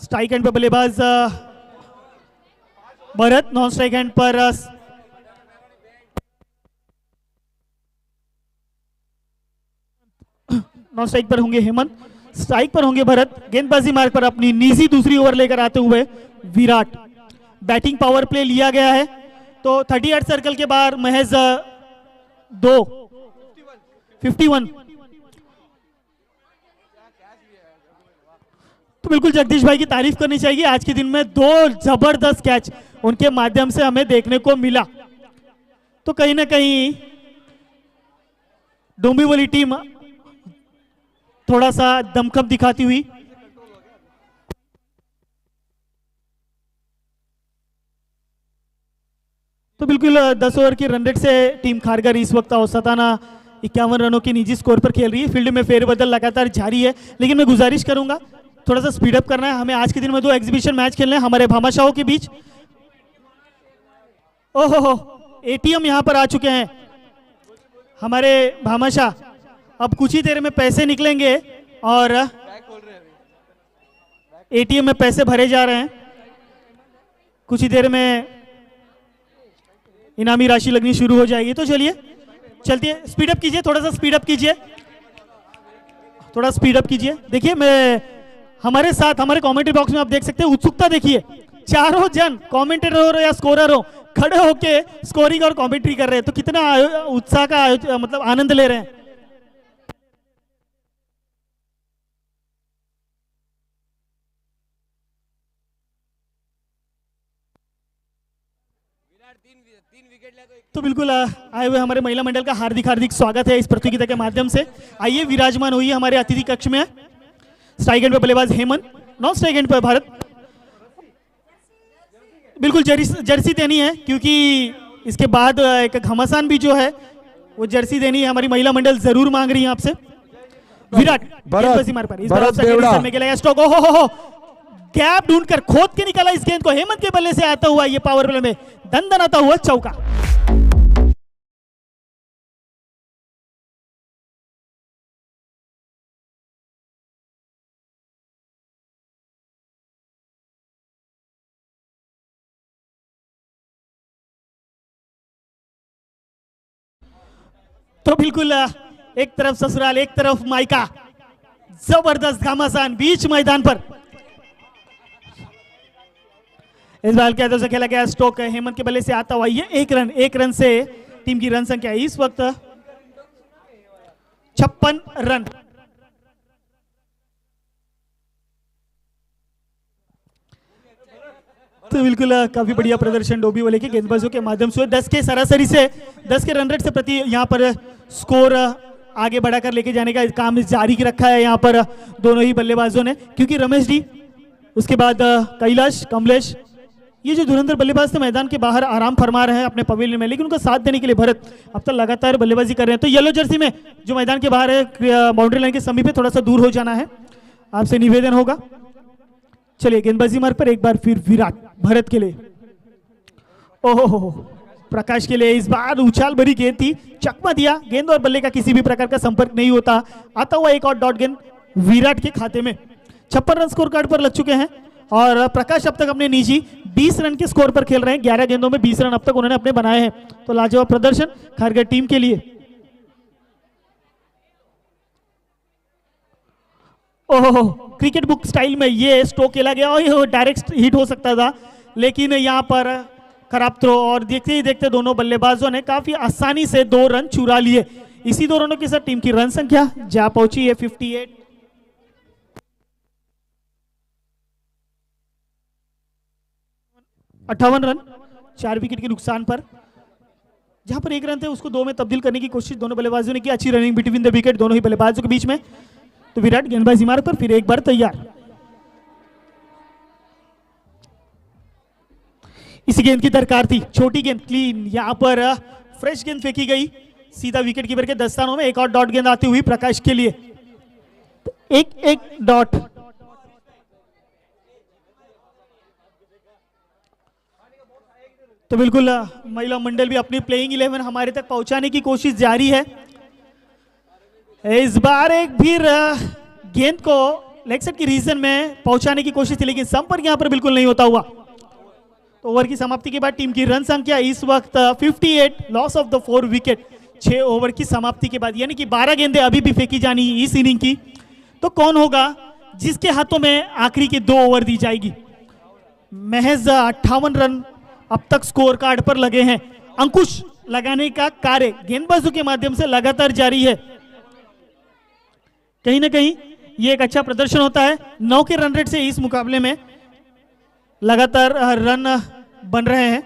स्ट्राइक एंड पर बल्लेबाज भरत, नॉन स्ट्राइक एंड पर नॉन स्ट्राइक पर होंगे हेमंत, स्ट्राइक पर होंगे भरत। गेंदबाजी मार्ग पर अपनी निजी दूसरी ओवर लेकर आते हुए विराट। बैटिंग पावर प्ले लिया गया है, तो 38 सर्कल के बाहर महज 51। तो बिल्कुल जगदीश भाई की तारीफ करनी चाहिए, आज के दिन में 2 जबरदस्त कैच उनके माध्यम से हमें देखने को मिला। तो कहीं ना कहीं डोंबिवली टीम थोड़ा सा दमखम दिखाती हुई। तो बिल्कुल 10 ओवर की रन रेट से टीम खारगर इस वक्त औसताना 51 रनों की निजी स्कोर पर खेल रही है। फील्ड में फेरबदल लगातार जारी है, लेकिन मैं गुजारिश करूंगा थोड़ा सा स्पीड अप करना है हमें। आज के दिन में 2 एग्जीबिशन मैच खेलने हैं हमारे भामाशाहों के बीच। ओहो, एटीएम यहां पर आ चुके हैं हमारे भामाशाह। अब कुछ ही देर में पैसे निकलेंगे और एटीएम में पैसे भरे जा रहे हैं। कुछ ही देर में इनामी राशि लगनी शुरू हो जाएगी। तो चलिए चलती है, स्पीड अप कीजिए, थोड़ा सा स्पीड अप कीजिए, थोड़ा स्पीड अप कीजिए। देखिए मैं हमारे साथ हमारे कमेंट्री बॉक्स में आप देख सकते हैं उत्सुकता देखिए, चारों जन कमेंटेटर हो या स्कोरर हो खड़े होके स्कोरिंग और कमेंट्री कर रहे हैं। तो कितना उत्साह का मतलब आनंद ले रहे हैं। तो बिल्कुल आए हुए हमारे महिला मंडल का हार्दिक हार्दिक स्वागत है इस प्रतियोगिता के माध्यम से। आइए विराजमान हुई हमारे अतिथि कक्ष में। स्ट्राइक एंड पर बल्लेबाज हेमंत, नॉन स्ट्राइक एंड पर भारत। बिल्कुल जर्सी देनी है, क्योंकि इसके बाद एक घमासान भी जो है वो जर्सी देनी है। हमारी महिला मंडल जरूर मांग रही है आपसे। विराट गेंदबाजी मार पर इस बार में खेला स्ट्रोक, हो गैप ढूंढकर खोद के निकाला इस गेंद को। हेमंत के बल्ले से आता हुआ ये पावर प्ले में दंदनाता हुआ चौका। तो बिल्कुल एक तरफ ससुराल एक तरफ मायका, जबरदस्त घमासान बीच मैदान पर। इस बार क्या से खेला गया स्ट्रोक हेमंत के बल्ले से आता हुआ ये 1 रन से टीम की रन संख्या इस वक्त 56 रन। तो बिल्कुल काफी बढ़िया प्रदर्शन डोंबिवली के गेंदबाजों के माध्यम से 10 के सरासरी से 10 के रन रेट से प्रति यहाँ पर स्कोर आगे बढ़ाकर लेके जाने का काम जारी रखा है यहाँ पर दोनों ही बल्लेबाजों ने। क्योंकि रमेश जी, उसके बाद कैलाश, कमलेश, ये जो धुरंधर बल्लेबाज थे मैदान के बाहर आराम फरमा रहे हैं अपने पवेलियन में, लेकिन उनका साथ देने के लिए भरत अब तक लगातार बल्लेबाजी कर रहे हैं। तो येलो जर्सी में जो मैदान के बाहर है बाउंड्री लाइन के समीप है, थोड़ा सा दूर हो जाना है, आपसे निवेदन होगा। चलिए गेंदबाजी मार्ग पर एक बार फिर विराट भरत के लिए। ओहो प्रकाश के लिए इस बार उछाल भरी गेंद थी, चकमा दिया, गेंद और बल्ले का किसी भी प्रकार का संपर्क नहीं होता। आता हुआ एक और डॉट गेंद विराट के खाते में। 56 रन स्कोर कार्ड पर लग चुके हैं और प्रकाश अब तक अपने निजी 20 रन के स्कोर पर खेल रहे हैं। 11 गेंदों में 20 रन अब तक उन्होंने अपने बनाए हैं। तो लाजवाब प्रदर्शन खारगर टीम के लिए। ओहो, क्रिकेट बुक स्टाइल में ये स्ट्रोक खेला गया और ये डायरेक्ट हिट हो सकता था, लेकिन यहाँ पर खराब थ्रो और देखते ही देखते दोनों बल्लेबाजों ने काफी आसानी से 2 रन चुरा लिए। इसी 2 रनों के साथ टीम की रन संख्या जा पहुंची है 58। 58 रन 4 विकेट के नुकसान पर। जहां पर 1 रन थे उसको 2 में तब्दील करने की कोशिश दोनों बल्लेबाजों ने की। अच्छी रनिंग बिटवीन द विकेट दोनों ही बल्लेबाजों के बीच में। तो विराट गेंदबाजी मार्ग पर फिर एक बार तैयार। इसी गेंद की दरकार थी, छोटी गेंद क्लीन, यहां पर फ्रेश गेंद फेंकी गई सीधा विकेट कीपर के दस्तानों में। एक और डॉट गेंद आती हुई प्रकाश के लिए। तो एक डॉट। तो बिल्कुल महिला मंडल भी अपनी प्लेइंग 11 हमारे तक पहुंचाने की कोशिश जारी है। इस बार एक फिर गेंद को लेग साइड की रीजन में पहुंचाने की कोशिश थी, लेकिन संपर्क यहां पर बिल्कुल नहीं होता हुआ। तो ओवर की समाप्ति के बाद टीम की रन संख्या इस वक्त 58, loss of the 4 wicket. 6 over की समाप्ति के बाद, यानी कि 12 गेंदें अभी भी फेंकी जानी इस इनिंग की। तो कौन होगा जिसके हाथों में आखिरी के 2 ओवर दी जाएगी। महज 58 रन अब तक स्कोर कार्ड पर लगे हैं। अंकुश लगाने का कार्य गेंदबाजों के माध्यम से लगातार जारी है। कहीं ना कहीं ये एक अच्छा प्रदर्शन होता है। 9 के रन रेट से इस मुकाबले में लगातार रन बन रहे हैं।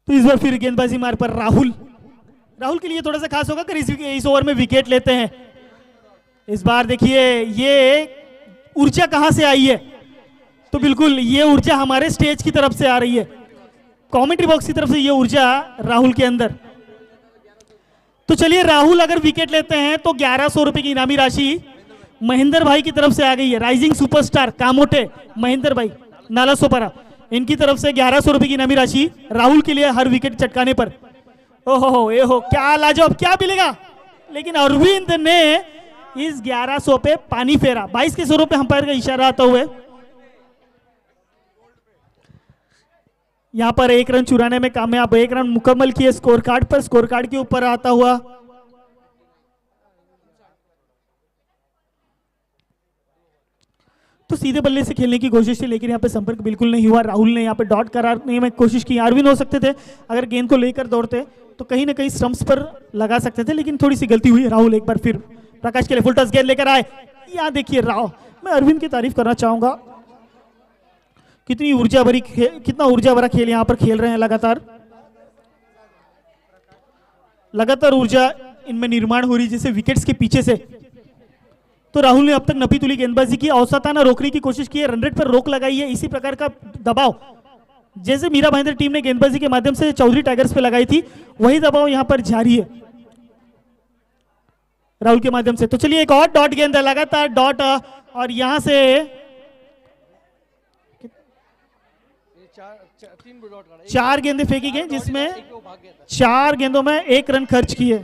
तो इस बार फिर गेंदबाजी मार्ग पर राहुल के लिए थोड़ा सा खास होगा अगर इस ओवर में विकेट लेते हैं। इस बार देखिए ये ऊर्जा कहां से आई है। तो बिल्कुल ये ऊर्जा हमारे स्टेज की तरफ से आ रही है, कमेंट्री बॉक्स की तरफ से ये ऊर्जा राहुल के अंदर। तो चलिए राहुल अगर विकेट लेते हैं तो 1100 रुपए की इनामी राशि महेंद्र भाई की तरफ से आ गई है। राइजिंग सुपरस्टार कामोटे महेंद्र भाई नालासोपारा, इनकी तरफ से 1100 रुपए की इनामी राशि राहुल के लिए हर विकेट चटकाने पर। ओहो ये हो, क्या लाजवाब, क्या मिलेगा। लेकिन अरविंद ने इस 1100 पे पानी फेरा। 22 के स्वरूप पे अंपायर का इशारा आता हुए यहां पर 1 रन चुराने में कामयाब, 1 रन मुकम्मल किए स्कोर कार्ड पर। स्कोर कार्ड के ऊपर आता हुआ तो सीधे बल्ले से खेलने की कोशिश थी, लेकिन यहाँ पे संपर्क बिल्कुल नहीं हुआ। राहुल ने यहाँ पे डॉट कराने में कोशिश की। अरविंद हो सकते थे अगर गेंद को लेकर दौड़ते तो कहीं ना कहीं स्टंप्स पर लगा सकते थे, लेकिन थोड़ी सी गलती हुई। राहुल एक बार फिर प्रकाश के लिए फुल टॉस गेंद लेकर आए। यहाँ देखिए राव, मैं अरविंद की तारीफ करना चाहूंगा, कितनी ऊर्जा भरी कितना ऊर्जा भरा खेल यहाँ पर खेल रहे हैं। लगातार ऊर्जा इनमें निर्माण हो रही, जैसे विकेट्स के पीछे से। तो राहुल ने अब तक नपी तुली गेंदबाजी की, औसताना रोकने की कोशिश की है, रन रेट पर रोक लगाई है। इसी प्रकार का दबाव जैसे मीरा भाईंदर टीम ने गेंदबाजी के माध्यम से चौधरी टाइगर्स पे लगाई थी, वही दबाव यहां पर जारी है राहुल के माध्यम से। तो चलिए एक और डॉट गेंद है, लगातार डॉट, और यहां से 4 गेंदें फेंकी गई, जिसमें 4 गेंदों में 1 रन खर्च किए।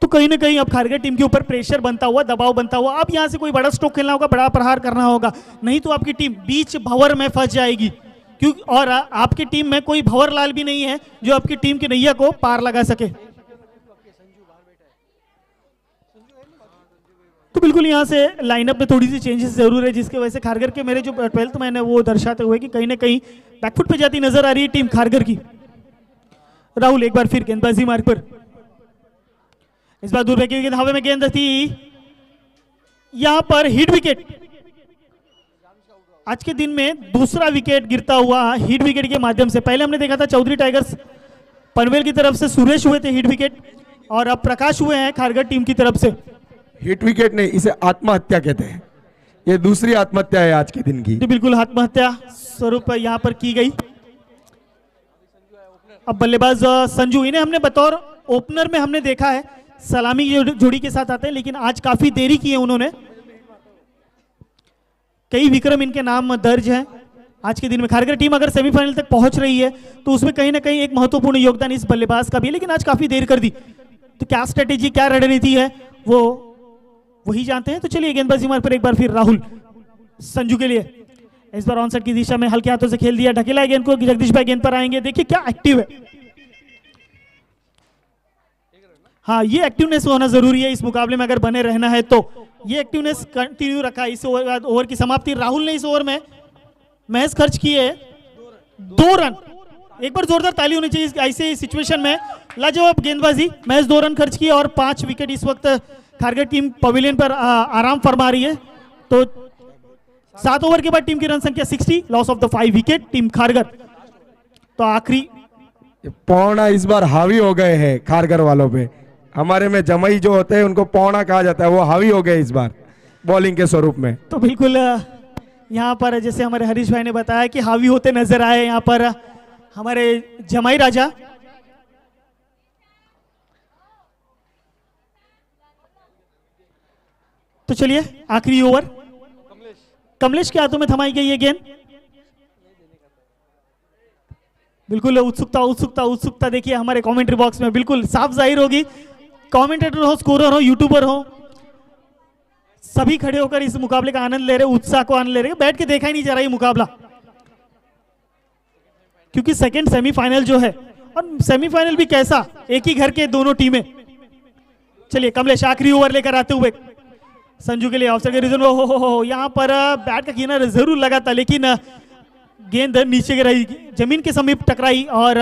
तो कहीं ना कहीं अब खारगर टीम के ऊपर प्रेशर बनता हुआ, दबाव बनता हुआ। अब यहां से कोई बड़ा स्ट्रोक खेलना होगा, बड़ा प्रहार करना होगा, नहीं तो आपकी टीम बीच भंवर में फंस जाएगी। क्योंकि और आपकी टीम में कोई भंवर लाल भी नहीं है जो आपकी टीम की नैया को पार लगा सके। तो बिल्कुल यहां से लाइनअप में थोड़ी सी चेंजेस जरूर है, जिसकी वजह से खारगर के मेरे जो 12th मैन है वो दर्शाते हुए कि कहीं ना कहीं बैकफुट पे जाती नजर आ रही है टीम खारगर की। राहुल एक बार फिर गेंदबाजी मार्ग पर, इस बार दूर फेंकी हुई गेंद हवा में गेंद थी, यहां पर हिट विकेट। आज के दिन में दूसरा विकेट गिरता हुआ हिट विकेट के माध्यम से। पहले हमने देखा था चौधरी टाइगर्स पनवेल की तरफ से सुरेश हुए थे हिट विकेट, और अब प्रकाश हुए हैं खारगर टीम की तरफ से। हिट विकेट नहीं, इसे आत्महत्या कहते हैं। ये दूसरी आत्महत्या है आज के दिन की। बिल्कुल आत्महत्या स्वरूप यहां पर की गई। अब बल्लेबाज संजू, इन्हें हमने बतौर ओपनर में हमने देखा है, सलामी की जोड़ी के साथ आते हैं, लेकिन आज काफी देरी की है उन्होंने। कई विक्रम इनके नाम दर्ज हैं आज के दिन में। खारगर टीम अगर सेमीफाइनल तक पहुंच रही है तो उसमें कहीं ना कहीं एक महत्वपूर्ण योगदान इस बल्लेबाज का भी है, लेकिन आज काफी देर कर दी। तो क्या स्ट्रेटेजी, क्या रणनीति है, वो वही जानते हैं। तो चलिए गेंदबाजी मार पर एक बार फिर राहुल संजू के लिए। इस बार ऑनसाइड की दिशा में हल्के हाथों से खेल दिया, ढकेला गेंद को, जगदीश भाई गेंद पर आएंगे। देखिए क्या एक्टिव है। हाँ, ये एक्टिवनेस होना जरूरी है इस मुकाबले में अगर बने रहना है तो। ये एक्टिवनेस कंटिन्यू रखा। इस ओवर की समाप्ति राहुल ने इस ओवर में महज खर्च किए 2 रन। एक बार जोरदार ताली होनी चाहिए ऐसे सिचुएशन में। लाजवाब गेंदबाजी, महज 2 रन खर्च किए और 5 विकेट। इस वक्त खारगर टीम पवेलियन पर आराम फरमा रही है। तो 7 ओवर के बाद टीम की रन संख्या 60, loss of the 5 wicket team Kharghar. तो आखिरी पौना इस बार हावी हो गए हैं खारगर वालों पे। हमारे में जमई जो होते हैं उनको पौना कहा जाता है, वो हावी हो गए इस बार बॉलिंग के स्वरूप में। तो बिल्कुल यहाँ पर जैसे हमारे हरीश भाई ने बताया कि हावी होते नजर आए यहाँ पर हमारे जमाई राजा। तो चलिए आखिरी ओवर कमलेश के हाथों में थमाई गई है गेंद। बिल्कुल उत्सुकता उत्सुकता उत्सुकता देखिए हमारे कमेंट्री बॉक्स में बिल्कुल साफ जाहिर होगी। कमेंटेटर हो, स्कोरर हो, यूट्यूबर हो, सभी खड़े होकर इस मुकाबले का आनंद ले रहे, उत्साह को आनंद ले रहे। बैठ के देखा ही नहीं जा रहा ये मुकाबला, क्योंकि सेकंड सेमीफाइनल जो है, और सेमीफाइनल भी कैसा, एक ही घर के दोनों टीमें। चलिए कमलेश आखिरी ओवर लेकर आते हुए संजू के लिए अवसर के रीजन हो यहाँ पर बैट का किनारा जरूर लगा था, लेकिन गेंद नीचे गिराई, जमीन के समीप टकराई और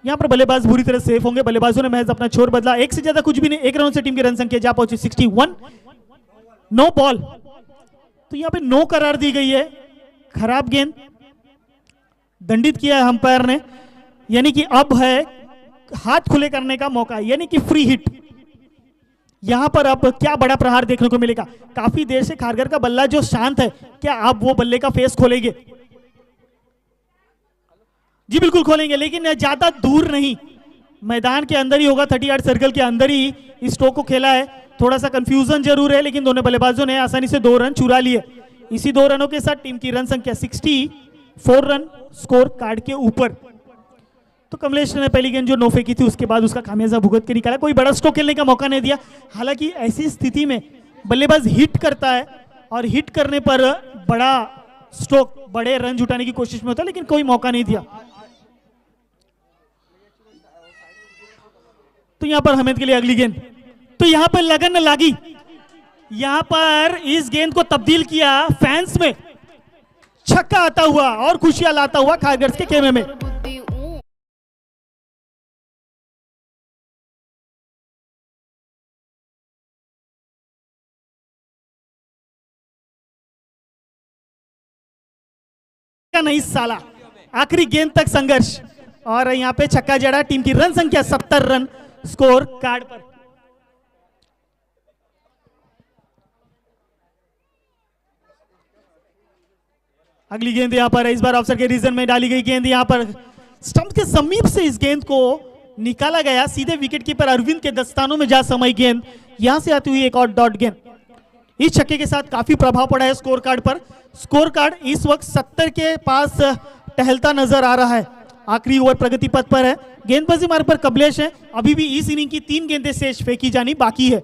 यहाँ पर बल्लेबाज बुरी तरह सेफ होंगे। बल्लेबाजों ने महज अपना छोर बदला, एक से ज्यादा कुछ भी नहीं। 1 रन से टीम की रन संख्या जा पहुंची 61, नो बॉल। तो यहाँ पे नो करार दी गई है। खराब गेंद दंडित किया है अंपायर ने, यानी कि अब है हाथ खुले करने का मौका, यानी कि फ्री हिट। यहां पर अब क्या बड़ा प्रहार देखने को मिलेगा। काफी देर से खारगर का बल्ला जो शांत है, क्या अब वो बल्ले का फेस खोलेंगे? जी बिल्कुल खोलेंगे, लेकिन ज्यादा दूर नहीं, मैदान के अंदर ही होगा। 38 सर्कल के अंदर ही इस स्ट्रोक को खेला है। थोड़ा सा कंफ्यूजन जरूर है, लेकिन दोनों बल्लेबाजों ने आसानी से 2 रन चुरा लिए। इसी 2 रनों के साथ टीम की रन संख्या 64 रन स्कोर कार्ड के ऊपर। तो कमलेश ने पहली गेंद जो नो फेंकी थी, उसके बाद उसका खामियाजा भुगत के निकाला। कोई बड़ा स्ट्रोक खेलने का मौका नहीं दिया। हालांकि ऐसी स्थिति में बल्लेबाज हिट करता है और हिट करने पर बड़ा स्ट्रोक, बड़े रन जुटाने की कोशिश में होता है, लेकिन कोई मौका नहीं दिया। तो यहां पर हमेद के लिए अगली गेंद। तो यहां पर लगन लागी, यहां पर इस गेंद को तब्दील किया फैंस में, छक्का आता हुआ और खुशियां लाता हुआ खारगर के खेमे में। नहीं साला, आखिरी गेंद तक संघर्ष और यहां पे छक्का जड़ा। टीम की रन संख्या 70 रन स्कोर कार्ड पर। अगली गेंद यहां पर इस बार अवसर के रीजन में डाली गई गेंद, यहां पर स्टंप के समीप से इस गेंद को निकाला गया, सीधे विकेट कीपर अरविंद के दस्तानों में जा समाई गेंद। यहां से आती हुई एक और डॉट गेंद। इस छक्के के साथ काफी प्रभाव पड़ा है स्कोर कार्ड पर। स्कोर कार्ड इस वक्त 70 के पास टहलता नजर आ रहा है। आखिरी ओवर प्रगति पथ पर है। गेंदबाजी मार्ग पर कमलेश है। अभी भी इस इनिंग की 3 गेंदें शेष फेंकी जानी बाकी है।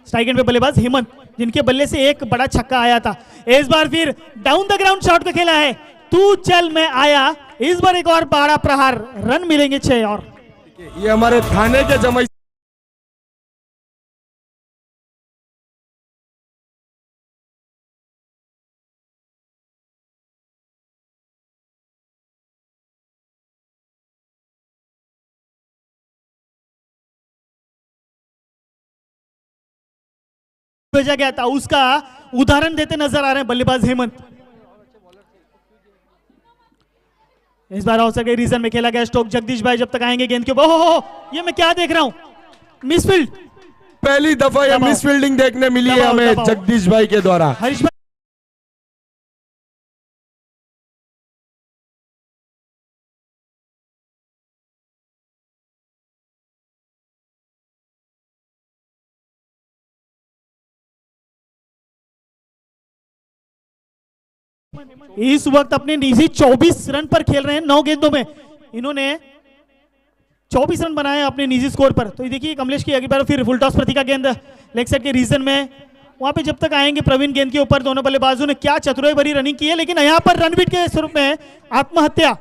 स्ट्राइक एंड पे बल्लेबाज हेमंत, जिनके बल्ले से एक बड़ा छक्का आया था। इस बार फिर डाउन द ग्राउंड शॉट को खेला है, तू चल मैं आया। इस बार एक और बड़ा प्रहार, रन मिलेंगे 6 और। ये हमारे थाने के जमाई भेजा गया था, उसका उदाहरण देते नजर आ रहे हैं बल्लेबाज हेमंत। इस बार अवसर के रीजन में खेला गया स्ट्रोक। जगदीश भाई जब तक आएंगे गेंद के, ओहो ये मैं क्या देख रहा हूं, मिसफील्ड। पहली दफा ये मिसफील्डिंग देखने मिली है हमें जगदीश भाई के द्वारा। हरीश इस वक्त अपने निजी 24 रन पर खेल रहे हैं 9 गेंदों में इन्होंने 24 रन बनाए हैं अपने निजी स्कोर पर। तो ये देखिए कमलेश की अगली बार फिर फुल टॉस प्रति का गेंद लेग साइड के रीजन में, वहां पे जब तक आएंगे प्रवीण गेंद के ऊपर दोनों बल्लेबाजों ने क्या चतुराई भरी रनिंग की है, लेकिन यहाँ पर रणबीट के स्वरूप में आत्महत्या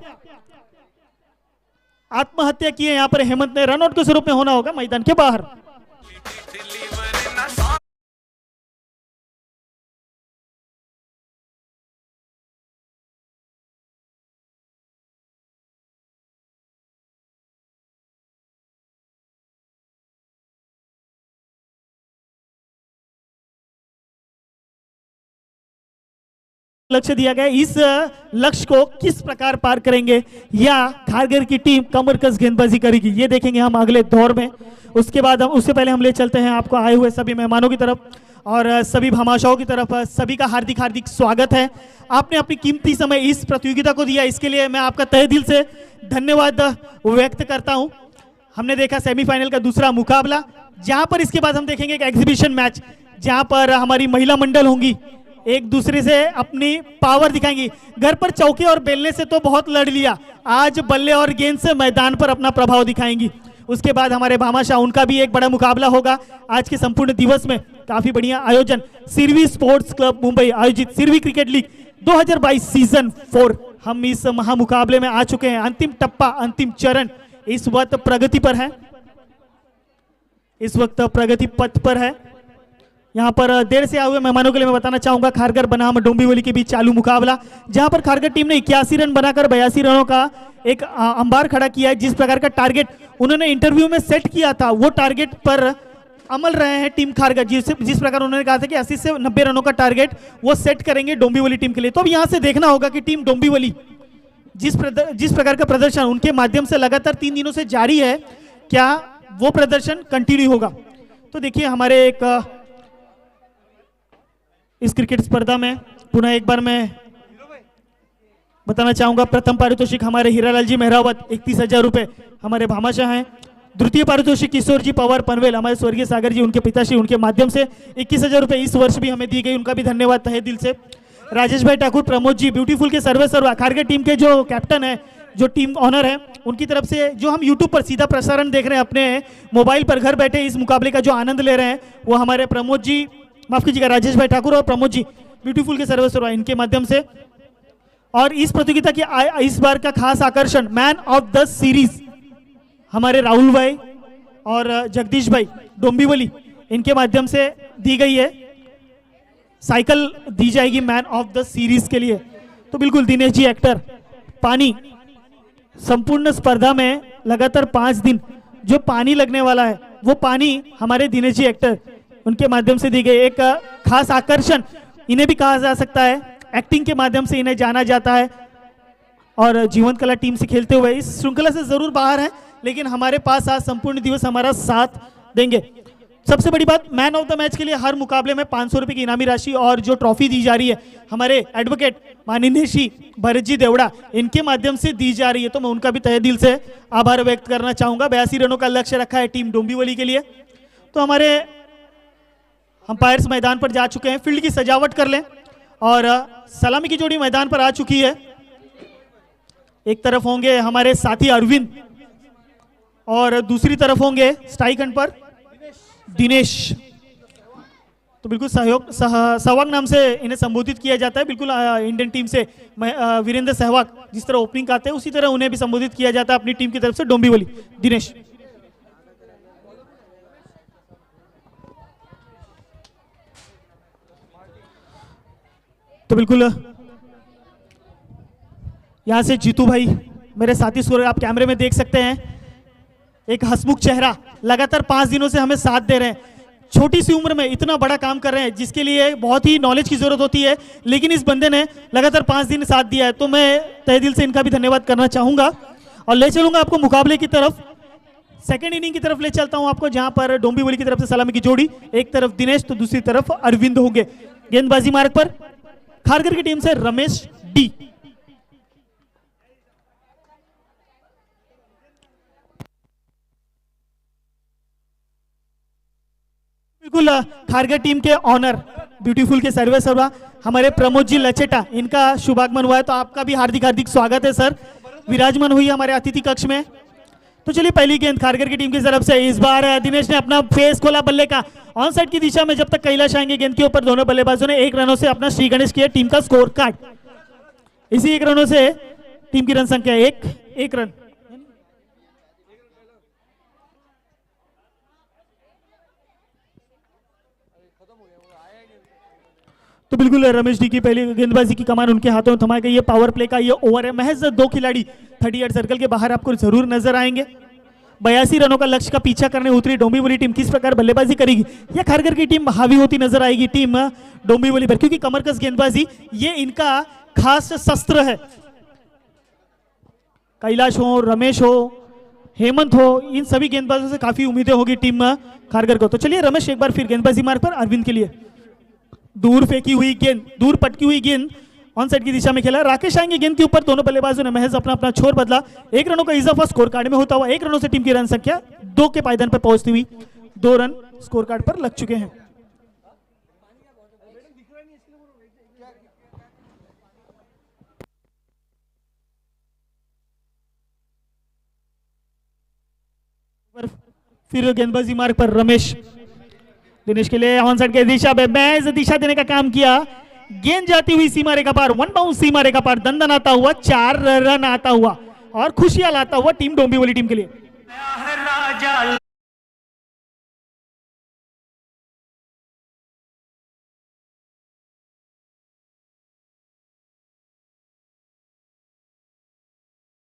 की है यहाँ पर हेमंत ने, रनआउट के स्वरूप में होना होगा मैदान के बाहर। लक्ष्य दिया गया, इस लक्ष्य को किस प्रकार पार करेंगे या खारगर की टीम कमर कस गेंदबाजी करेगी, ये देखेंगे हम अगले दौर में। उसके बाद हम उससे पहले हम ले चलते हैं आपको आए हुए सभी मेहमानों की तरफ और सभी भामाशाओं की तरफ। सभी का हार्दिक हार्दिक स्वागत है। आपने अपनी कीमती समय इस प्रतियोगिता को दिया, इसके लिए मैं आपका तहे दिल से धन्यवाद व्यक्त करता हूं। हमने देखा सेमीफाइनल का दूसरा मुकाबला, जहां पर इसके बाद हम देखेंगे एक एग्जीबिशन मैच, जहां पर हमारी महिला मंडल होंगी एक दूसरे से अपनी पावर दिखाएंगी। घर पर चौके और बेलने से तो बहुत लड़ लिया, आज बल्ले और गेंद से मैदान पर अपना प्रभाव दिखाएंगी। उसके बाद हमारे भामाशाह, उनका भी एक बड़ा मुकाबला होगा आज के संपूर्ण दिवस में। काफी बढ़िया आयोजन, सिरवी स्पोर्ट्स क्लब मुंबई आयोजित सिरवी क्रिकेट लीग 2022 सीजन 4। हम इस महामुकाबले में आ चुके हैं। अंतिम टप्पा, अंतिम चरण इस वक्त प्रगति पर है, इस वक्त प्रगति पथ पर है। यहाँ पर देर से आए हुए मेहमानों के लिए मैं बताना चाहूंगा खारगर बनाम डोंबिवली के बीच चालू मुकाबला, जहां पर खारगर टीम ने 81 रन बनाकर 82 रनों का एक अंबार खड़ा किया है। जिस प्रकार का टारगेट उन्होंने इंटरव्यू में सेट किया था, वो टारगेट पर अमल रहे हैं टीम खारगर। जिस प्रकार उन्होंने कहा था कि 80 से 90 रनों का टारगेट वो सेट करेंगे डोंबिवली टीम के लिए। तो अब यहाँ से देखना होगा कि टीम डोंबिवली जिस प्रकार का प्रदर्शन उनके माध्यम से लगातार 3 दिनों से जारी है, क्या वो प्रदर्शन कंटिन्यू होगा। तो देखिए हमारे एक इस क्रिकेट स्पर्धा में पुनः एक बार मैं बताना चाहूंगा, प्रथम पारितोषिक हमारे हीरालाल जी मेहरावत 31,000 रुपए हमारे भामाशाह हैं। द्वितीय पारितोषिक किशोर जी पवार पनवेल, हमारे स्वर्गीय सागर जी, उनके पिताश्री, उनके माध्यम से 21,000 रुपए इस वर्ष भी हमें दी गई, उनका भी धन्यवाद तहे दिल से। राजेश भाई ठाकुर, प्रमोद जी, ब्यूटीफुल के सर्वे खारगर टीम के जो कैप्टन है, जो टीम ऑनर है, उनकी तरफ से जो हम यूट्यूब पर सीधा प्रसारण देख रहे हैं अपने मोबाइल पर घर बैठे इस मुकाबले का जो आनंद ले रहे हैं, वो हमारे प्रमोद जी, माफ कीजिएगा, राजेश भाई ठाकुर और प्रमोद जी ब्यूटीफुल के सर्वेसर्वा, इनके माध्यम से। और इस प्रतियोगिता की इस बार का खास आकर्षण मैन ऑफ द सीरीज हमारे राहुल भाई और जगदीश भाई डोंबिवली, इनके माध्यम से दी गई है। साइकिल दी जाएगी मैन ऑफ द सीरीज के लिए। तो बिल्कुल दिनेश जी एक्टर, पानी संपूर्ण स्पर्धा में लगातार 5 दिन जो पानी लगने वाला है, वो पानी हमारे दिनेश जी एक्टर उनके माध्यम से दी गई एक खास आकर्षण इन्हें भी कहा जा सकता है। एक्टिंग के माध्यम से इन्हें जाना जाता है और जीवंत कला टीम से खेलते हुए इस श्रृंखला से जरूर बाहर है, लेकिन हमारे पास आज संपूर्ण दिवस हमारा साथ देंगे। सबसे बड़ी बात, मैन ऑफ द मैच के लिए हर मुकाबले में 500 रुपए की इनामी राशि और जो ट्रॉफी दी जा रही है हमारे एडवोकेट माननीय श्री भरत जी देवड़ा, इनके माध्यम से दी जा रही है। तो मैं उनका भी तहे दिल से आभार व्यक्त करना चाहूंगा। 82 रनों का लक्ष्य रखा है टीम डोंबिवली के लिए। तो हमारे अंपायर्स मैदान पर जा चुके हैं, फील्ड की सजावट कर लें और सलामी की जोड़ी मैदान पर आ चुकी है। एक तरफ होंगे हमारे साथी अरविंद और दूसरी तरफ होंगे स्ट्राइक एंड पर दिनेश। तो बिल्कुल सहवाग नाम से इन्हें संबोधित किया जाता है। बिल्कुल इंडियन टीम से वीरेंद्र सहवाग जिस तरह ओपनिंग करते हैं, उसी तरह उन्हें भी संबोधित किया जाता है अपनी टीम की तरफ से डोंबिवली दिनेश। तो बिल्कुल यहां से जीतू भाई मेरे साथी स्कोर आप कैमरे में देख सकते हैं, एक हंसमुख चेहरा, लगातार 5 दिनों से हमें साथ दे रहे हैं। छोटी सी उम्र में इतना बड़ा काम कर रहे हैं जिसके लिए बहुत ही नॉलेज की जरूरत होती है, लेकिन इस बंदे ने लगातार 5 दिन साथ दिया है। तो मैं तहे दिल से इनका भी धन्यवाद करना चाहूंगा और ले चलूंगा आपको मुकाबले की तरफ, सेकेंड इनिंग की तरफ ले चलता हूं आपको, जहां पर डोंबिवली की तरफ से सलामी की जोड़ी, एक तरफ दिनेश तो दूसरी तरफ अरविंद होंगे। गेंदबाजी मार्ग पर खारगर की टीम से रमेश डी। बिल्कुल खारगर टीम के ऑनर ब्यूटीफुल के सर्वे सर्वा हमारे प्रमोद जी लचेटा, इनका शुभागमन हुआ है, तो आपका भी हार्दिक हार्दिक स्वागत है सर। विराजमान हुई हमारे अतिथि कक्ष में। तो चलिए पहली गेंद खारगर की टीम की तरफ से। इस बार दिनेश ने अपना फेस खोला बल्ले का, ऑन साइड की दिशा में जब तक कैलाश आएंगे गेंद के ऊपर दोनों बल्लेबाजों ने 1 रनों से अपना श्री गणेश किया टीम का स्कोर कार्ड। इसी 1 रनों से टीम की रन संख्या 1 रन। तो बिल्कुल रमेश जी की पहली गेंदबाजी की कमान उनके हाथों में थमाई गई है। पावर प्ले का ये ओवर है, महज 2 खिलाड़ी 38 सर्कल के बाहर आपको जरूर नजर आएंगे। 82 रनों का लक्ष्य का पीछा करने उतरी डोंबिवली टीम किस प्रकार बल्लेबाजी करेगी, या खारगर की टीम हावी होती नजर आएगी टीम डोंबिवली पर, क्योंकि कमरकस गेंदबाजी ये इनका खास शस्त्र है। कैलाश हो, रमेश हो, हेमंत हो, इन सभी गेंदबाजों से काफी उम्मीदें होगी टीम खारगर को। तो चलिए रमेश एक बार फिर गेंदबाजी मार्ग पर अरविंद के लिए। दूर फेंकी हुई गेंद, दूर पटकी हुई गेंद ऑन साइड की दिशा में खेला। राकेश आएंगे गेंद के ऊपर, दोनों बल्लेबाजों ने महज अपना अपना छोर बदला। 1 रनों का इजाफा स्कोर कार्ड में होता हुआ 1 रनों से टीम की रन संख्या 2 के पायदान पर पहुंचती हुई 2 रन स्कोर कार्ड पर लग चुके हैं। फिर गेंदबाजी मार्ग पर रमेश, दिनेश के लिए ऑन साइड के दिशा में मैच दिशा देने का काम किया। गेंद जाती हुई सीमा रेखा पार, 1 बाउंस सीमा रेखा पार, दंदन आता हुआ 4 रन आता हुआ और खुशियां लाता हुआ टीम डोंबिवली टीम के लिए।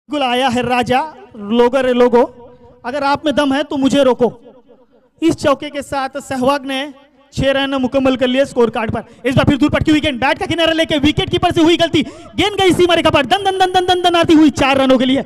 बिल्कुल आया है राजा। लोगो अगर आप में दम है तो मुझे रोको। इस चौके के साथ सहवाग ने 6 रन मुकम्मल कर लिए स्कोर कार्ड पर। इस बार फिर दूर पटकी हुई गेंद, बैट का किनारा लेके विकेट कीपर से हुई गलती, गेंद गई सीमा रेखा पर, दन दन दन दन दन दन आती हुई 4 रनों के लिए।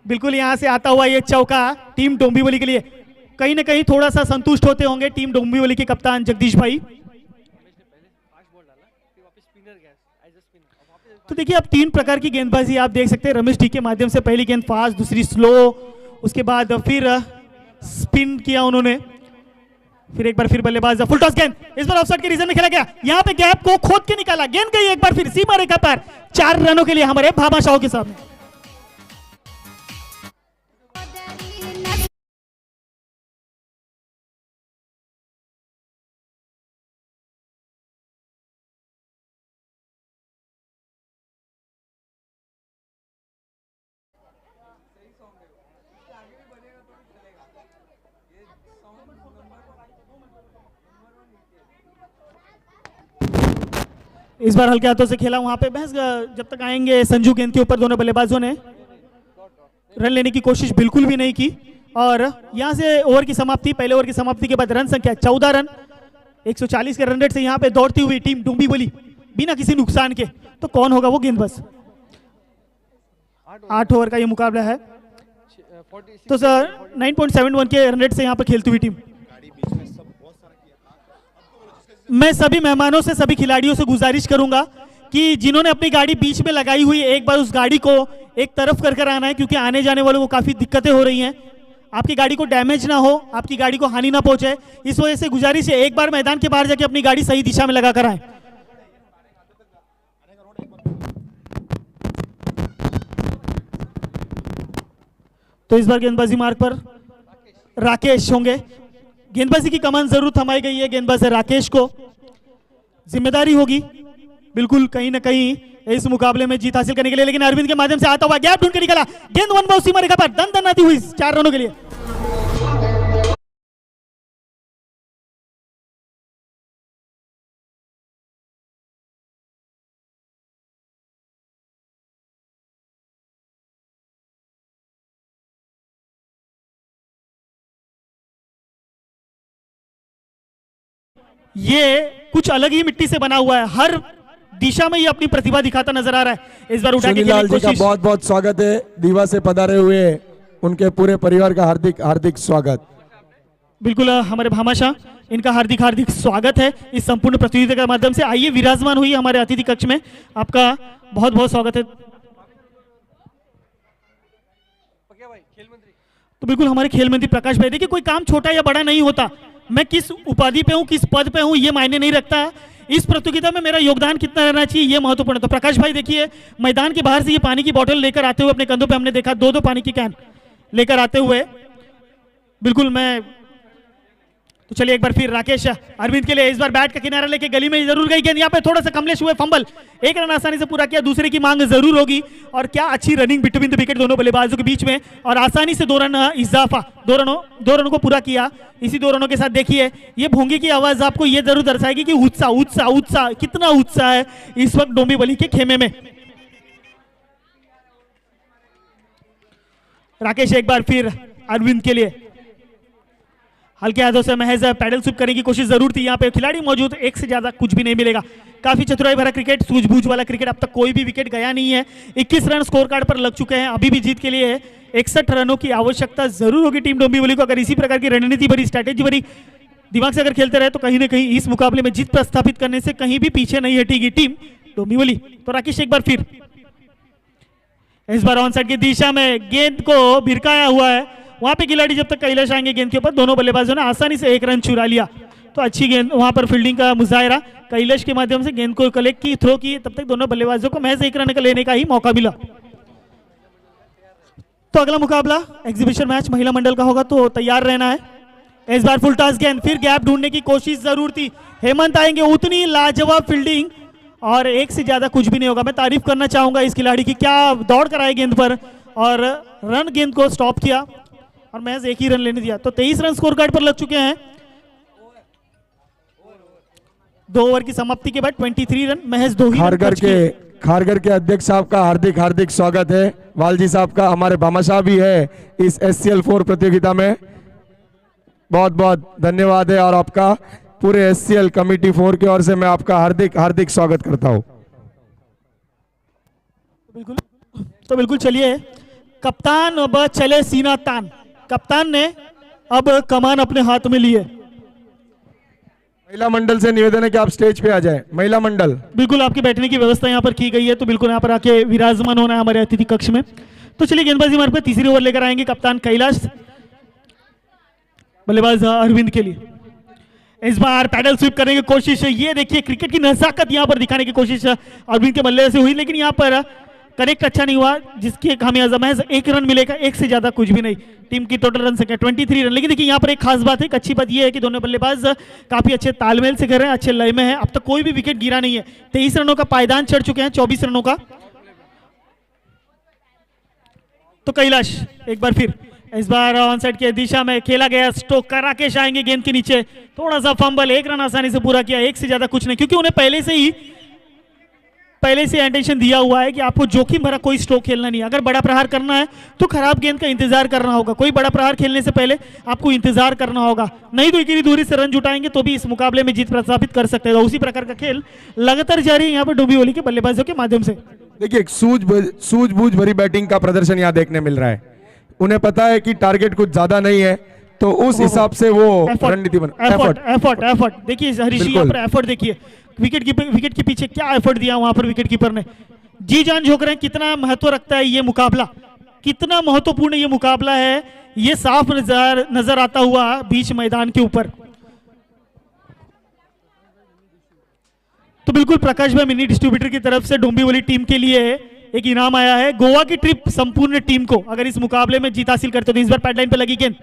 बिल्कुल यहां से आता हुआ ये चौका टीम डोंबिवली के लिए कहीं ना कहीं थोड़ा सा संतुष्ट होते होंगे टीम डोंबिवली के कप्तान जगदीश भाई। तो देखिए अब 3 प्रकार की गेंदबाजी आप देख सकते हैं रमेश डी के माध्यम से। पहली गेंद फास्ट, दूसरी स्लो, उसके बाद फिर स्पिन किया उन्होंने, फिर एक बार फिर बल्लेबाज फुल टॉस गेंद, इस बार ऑफसाइड के रीजन में खेला गया। यहां पे गैप को खोद के निकाला, गेंद गई एक बार फिर सीमा रेखा पर, 4 रनों के लिए हमारे भामाशाहों के सामने। इस बार हल्के हाथों से खेला वहां पे बहस। जब तक आएंगे संजू गेंद के ऊपर दोनों बल्लेबाजों ने रन लेने की कोशिश बिल्कुल भी नहीं की और यहां से ओवर की समाप्ति, पहले ओवर की समाप्ति के बाद रन संख्या 14 रन, 140 के रन रेट से यहां पे दौड़ती हुई टीम डोंबिवली बिना किसी नुकसान के। तो कौन होगा वो गेंदबाज? 8 ओवर का ये मुकाबला है। तो सर 9.71 के रन रेट से यहां पर खेलती हुई टीम। मैं सभी मेहमानों से, सभी खिलाड़ियों से गुजारिश करूंगा कि जिन्होंने अपनी गाड़ी बीच में लगाई हुई एक बार उस गाड़ी को एक तरफ कर आना है, क्योंकि आने जाने वालों को काफी दिक्कतें हो रही हैं। आपकी गाड़ी को डैमेज ना हो, आपकी गाड़ी को हानि ना पहुंचे, इस वजह से गुजारिश है एक बार मैदान के बाहर जाके अपनी गाड़ी सही दिशा में लगा कर आए। तो इस बार गेंदबाजी मार्ग पर राकेश होंगे। गेंदबाजी की कमान जरूर थमाई गई है गेंदबाज राकेश को, जिम्मेदारी होगी बिल्कुल कहीं ना कहीं इस मुकाबले में जीत हासिल करने के लिए। लेकिन अरविंद के माध्यम से आता हुआ गैप ढूंढ के निकला, गेंद 1 बाउंस सीमा रेखा पर, दन दन आती हुई 4 रनों के लिए। ये कुछ अलग ही मिट्टी से बना हुआ है, हर दिशा में ये अपनी प्रतिभा दिखाता नजर आ रहा है। इस बार उठा के सुनीलाल जी का बहुत बहुत स्वागत है दीवा से पधारे हुए उनके पूरे परिवार का हार्दिक हार्दिक स्वागत। बिल्कुल हमारे भामाशाह, इनका हार्दिक हार्दिक स्वागत है इस संपूर्ण प्रतियोगिता के माध्यम से। आइए विराजमान हुई हमारे अतिथि कक्ष में, आपका बहुत बहुत स्वागत है। तो बिल्कुल हमारे खेल मंत्री प्रकाश भाई, देखिए कोई काम छोटा या बड़ा नहीं होता, मैं किस उपाधि पे हूँ, किस पद पे हूँ, ये मायने नहीं रखता है। इस प्रतियोगिता में मेरा योगदान कितना रहना चाहिए ये महत्वपूर्ण है। तो प्रकाश भाई देखिए, मैदान के बाहर से ये पानी की बोतल लेकर आते हुए अपने कंधों पे हमने देखा, दो पानी की कैन लेकर आते हुए, बिल्कुल मैं तो चलिए एक बार फिर राकेश अरविंद के लिए इस बार बैट का किनारा लेके गली में जरूर गई गेंद, यहाँ पे थोड़ा सा कमलेश हुए, फंबल, एक रन आसानी से पूरा किया, दूसरे की मांग जरूर होगी। और क्या अच्छी रनिंग बिटवीन द विकेट दोनों बल्लेबाजों के बीच में, और आसानी से 2 रन इजाफा, 2 रनों को पूरा किया। इसी 2 रनों के साथ देखिए ये भोंगी की आवाज आपको ये जरूर दर्शाएगी कि उत्साह उत्साह उत्साह कितना उत्साह है इस वक्त डोंबिवली के खेमे में। राकेश एक बार फिर अरविंद के लिए हल्के हाथों से महज पैडल स्वीप करने की कोशिश जरूर थी। यहाँ पे खिलाड़ी मौजूद, एक से ज्यादा कुछ भी नहीं मिलेगा। काफी चतुराई भरा क्रिकेट, सूझबूझ वाला क्रिकेट, अब तक कोई भी विकेट गया नहीं है। 21 रन स्कोर कार्ड पर लग चुके हैं। अभी भी जीत के लिए 61 रनों की आवश्यकता जरूर होगी टीम डोंबिवली को। अगर इसी प्रकार की रणनीति भरी, स्ट्रैटेजी भरी दिमाग से अगर खेलते रहे तो कहीं ना कहीं इस मुकाबले में जीत प्रस्थापित करने से कहीं भी पीछे नहीं हटेगी टीम डोंबिवली। तो राकेश एक बार फिर इस बार ऑन साइड की दिशा में गेंद को भिरकाया हुआ है, वहां पे खिलाड़ी जब तक कैलाश आएंगे गेंद के ऊपर, दोनों बल्लेबाजों ने आसानी से 1 रन चुरा लिया। तो अच्छी गेंद वहां पर फील्डिंग का मुजाहिरा कैलाश के माध्यम से गेंद को कलेक्ट की, थ्रो की, तब तक दोनों बल्लेबाजों को महज 1 रन का लेने का ही मौका मिला। तो अगला मुकाबला एग्जीबिशन मैच महिला मंडल का होगा, तो तैयार रहना है। इस बार फुल टॉस गेंद, फिर गैप ढूंढने की कोशिश जरूर थी। हेमंत आएंगे, उतनी लाजवाब फील्डिंग और एक से ज्यादा कुछ भी नहीं होगा। मैं तारीफ करना चाहूंगा इस खिलाड़ी की, क्या दौड़ कर आए गेंद पर और रन गेंद को स्टॉप किया और महज 1 ही रन लेने दिया। तो 23 रन स्कोर कार्ड पर लग चुके हैं। 2 ओवर की समाप्ति के बाद 23 रन, महज 2 ही रन। खारगर के अध्यक्ष साहब का हार्दिक हार्दिक स्वागत है। वालजी साहब का, हमारे भामाशाह भी है इस SCL 4 प्रतियोगिता में, बहुत बहुत धन्यवाद है। और आपका पूरे SCL कमेटी 4 की ओर से मैं आपका हार्दिक हार्दिक स्वागत करता हूं। बिल्कुल चलिए, कप्तान अब चले सीना तान। कप्तान ने अब कमान अपने हाथ में लिए। महिला मंडल से निवेदन है कि आप स्टेज पे आ जाएं। महिला मंडल, बिल्कुल आपकी बैठने की व्यवस्था यहाँ पर की गई है, तो बिल्कुल यहाँ पर आके विराजमान होना है हमारे अतिथि कक्ष में। तो चलिए गेंदबाजी मार्ग पर तीसरी ओवर लेकर आएंगे कप्तान कैलाश, बल्लेबाज अरविंद के लिए। इस बार पैडल स्वीप करने की कोशिश है, ये देखिए क्रिकेट की नजाकत यहाँ पर दिखाने की कोशिश अरविंद के बल्ले से हुई, लेकिन यहाँ पर कनेक्ट अच्छा नहीं हुआ, जिसकी खामियाजा महज 1 रन मिलेगा, 1 से ज्यादा कुछ भी नहीं। टीम की टोटल रन संख्या 23 रन। लेकिन देखिए यहाँ पर एक खास बात है, एक अच्छी बात यह है कि दोनों बल्लेबाज काफी अच्छे तालमेल से कर रहे हैं, अच्छे लय में है। अब तक कोई भी विकेट गिरा नहीं है। 23 रनों का पायदान चढ़ चुके हैं, 24 रनों का। तो कैलाश एक बार फिर इस बार ऑन साइड की दिशा में खेला गया स्ट्रोक का, राकेश आएंगे गेंद के नीचे, थोड़ा सा फंबल, 1 रन आसानी से पूरा किया, 1 से ज्यादा कुछ नहीं, क्योंकि उन्हें पहले से इंटेंशन दिया हुआ है कि आपको जोखिम भरा कोई स्ट्रोक खेलना नहीं है। अगर बड़ा प्रहार करना है तो खराब गेंद का इंतजार करना होगा, कोई बड़ा प्रहार खेलने से पहले आपको इंतजार करना होगा, नहीं तो इतनी दूरी से रन जुटाएंगे तो भी इस मुकाबले में जीत प्रस्थापित कर सकते हैं। उसी प्रकार का खेल लगातार जारी है यहाँ पर डोंबिवली के बल्लेबाजों के माध्यम से। देखिए सूझबूझ भरी बैटिंग का प्रदर्शन यहाँ देखने मिल रहा है। उन्हें पता है कि टारगेट कुछ ज्यादा नहीं है, तो उस हिसाब से वो रणनीति एफर्ट देखिए हरीश जी, यहाँ पर एफर्ट देखिए, विकेट के पीछे क्या एफर्ट दिया वहां पर विकेट कीपर ने, जी जान झोंक रहे हैं। कितना महत्व रखता है ये मुकाबला, कितना महत्वपूर्ण ये मुकाबला है, ये साफ नजर आता हुआ बीच मैदान के ऊपर। तो बिल्कुल प्रकाश भाई मिनी डिस्ट्रीब्यूटर की तरफ से डोंबिवली टीम के लिए एक इनाम आया है, गोवा की ट्रिप संपूर्ण टीम को, अगर इस मुकाबले में जीत हासिल करते तो। इस बार पैडलाइन पे लगी गेंद,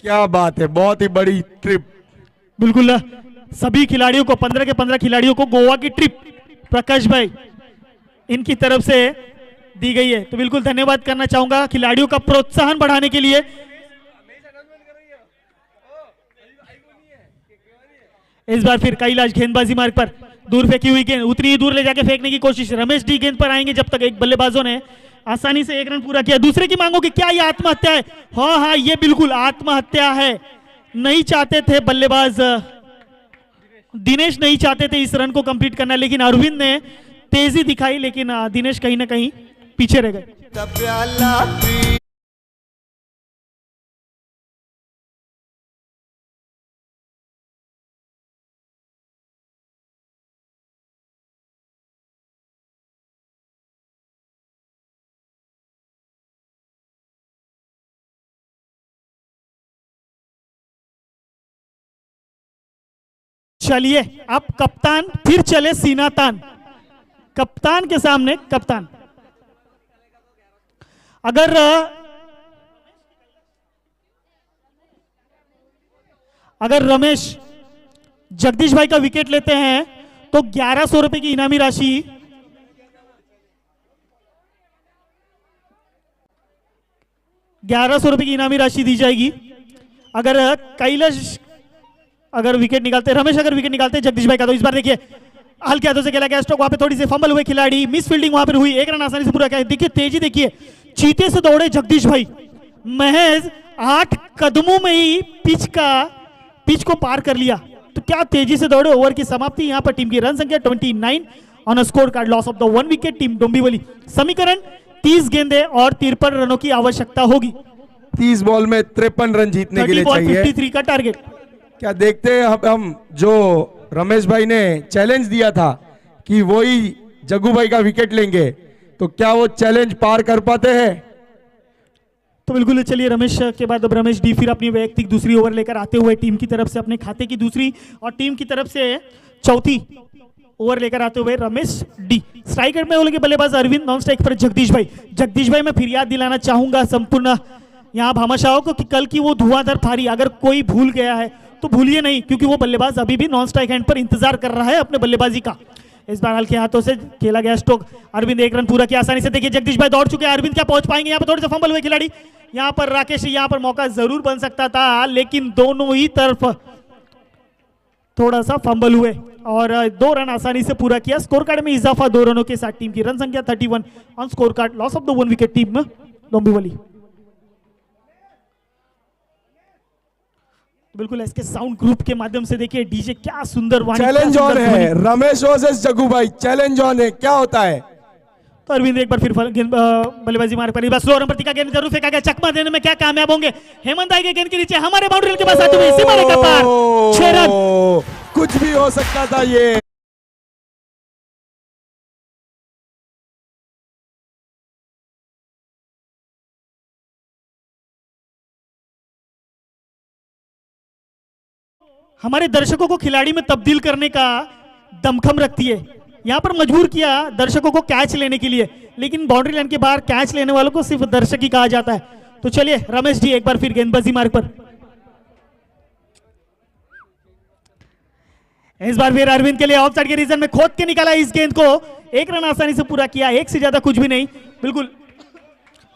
क्या बात है, बहुत ही बड़ी ट्रिप। बिल्कुल सभी खिलाड़ियों को, 15 के 15 खिलाड़ियों को गोवा की ट्रिप प्रकाश भाई इनकी तरफ से दी गई है। तो बिल्कुल धन्यवाद करना चाहूंगा खिलाड़ियों का प्रोत्साहन बढ़ाने के लिए। इस बार फिर कैलाश गेंदबाजी मार्ग पर, दूर फेंकी हुई गेंद, उतनी ही दूर ले जाके फेंकने की कोशिश। रमेश डी गेंद पर आएंगे, जब तक एक बल्लेबाजों ने आसानी से 1 रन पूरा किया। दूसरे की मांगों की क्या ये आत्महत्या है? हाँ, ये बिल्कुल आत्महत्या है। नहीं चाहते थे बल्लेबाज दिनेश, नहीं चाहते थे इस रन को कंप्लीट करना, लेकिन अरविंद ने तेजी दिखाई, लेकिन दिनेश कहीं ना कहीं पीछे रह गए। चलिए अब कप्तान फिर चले सीना तान। कप्तान के सामने कप्तान, अगर रमेश जगदीश भाई का विकेट लेते हैं तो 1100 रुपए की इनामी राशि, दी जाएगी। अगर कैलाश अगर विकेट निकालते, रमेश अगर विकेट निकालते जगदीश भाई का, तो इस बार देखिए हल्के हाथों से खेला गया स्ट्रोक, वहां पे थोड़ी सी फंबल हुए खिलाड़ी, मिस फील्डिंग वहां पर हुई, एक रन आसानी से पूरा किया। देखिए तेजी, देखिए चीते से दौड़े जगदीश भाई, महज 8 कदमों में ही पिच को पार कर लिया। तो क्या तेजी से दौड़े, ओवर की समाप्ति। यहां पर टीम की रन संख्या 29 on a score card, loss of the 1 wicket team Dombivli. समीकरण 30 गेंदे और 53 रनों की आवश्यकता होगी। 30 बॉल में 53 रन जीतने के लिए चाहिए। 53 का टारगेट। क्या देखते हैं हम जो रमेश भाई ने चैलेंज दिया था कि वही जग्गू भाई का विकेट लेंगे, तो क्या वो चैलेंज पार कर पाते हैं? तो बिल्कुल चलिए रमेश के बाद अब रमेश डी फिर अपनी वैयक्तिक दूसरी ओवर लेकर आते हुए टीम की तरफ से अपने खाते की दूसरी और टीम की तरफ से चौथी ओवर लेकर आते हुए रमेश डी। स्ट्राइकर में बोलेंगे बल्लेबाज अरविंद, नॉन स्ट्राइक पर जगदीश भाई। जगदीश भाई मैं फिर याद दिलाना चाहूंगा संपूर्ण यहाँ भामाशाहों को कि कल की वो धुआंधार पारी अगर कोई भूल गया है तो भूलिए नहीं, क्योंकि वो बल्लेबाज अभी भी नॉन स्ट्राइक हैंड पर इंतजार कर रहा है अपने बल्लेबाजी का। इस बार हल्के हाथों से खेला गया स्ट्रोक, अरविंद 1 रन पूरा किया आसानी से। देखिए जगदीश भाई दौड़ चुके हैं, अरविंद क्या पहुंच पाएंगे? यहाँ पर थोड़े से फंबल हुए खिलाड़ी, यहाँ पर राकेश, यहाँ पर मौका जरूर बन सकता था, लेकिन दोनों ही तरफ थोड़ा सा फंबल हुए और 2 रन आसानी से पूरा किया। स्कोर कार्ड में इजाफा 2 रनों के साथ टीम की रन संख्या 31 on score card, loss of the 1 wicket team Dombivli. बिल्कुल इसके साउंड ग्रुप के माध्यम से देखिए डीजे क्या सुंदर वाणी, चैलेंज ऑन है, रमेश वर्सेस जग्गू भाई, चैलेंज ऑन है, क्या होता है? तो अरविंद एक बार फिर बल्लेबाजी मार पर स्लो रन पर टिका, गेंद जरूर फेंका गया, चकमा देने में क्या कामयाब होंगे? हेमंत आई के गेंद के नीचे हमारे बाउंड्री के पास आते हुए सीमा रेखा पार, 6 रन। कुछ भी हो सकता था ये। हमारे दर्शकों को खिलाड़ी में तब्दील करने का दमखम रखती है। यहां पर मजबूर किया दर्शकों को कैच लेने के लिए, लेकिन बाउंड्री लाइन के बाहर कैच लेने वालों को सिर्फ दर्शक ही कहा जाता है। तो चलिए रमेश जी एक बार फिर गेंदबाजी मार्ग पर। इस बार फिर अरविंद के लिए ऑफ साइड के रीजन में खोद के निकाला इस गेंद को, 1 रन आसानी से पूरा किया, 1 से ज्यादा कुछ भी नहीं। बिल्कुल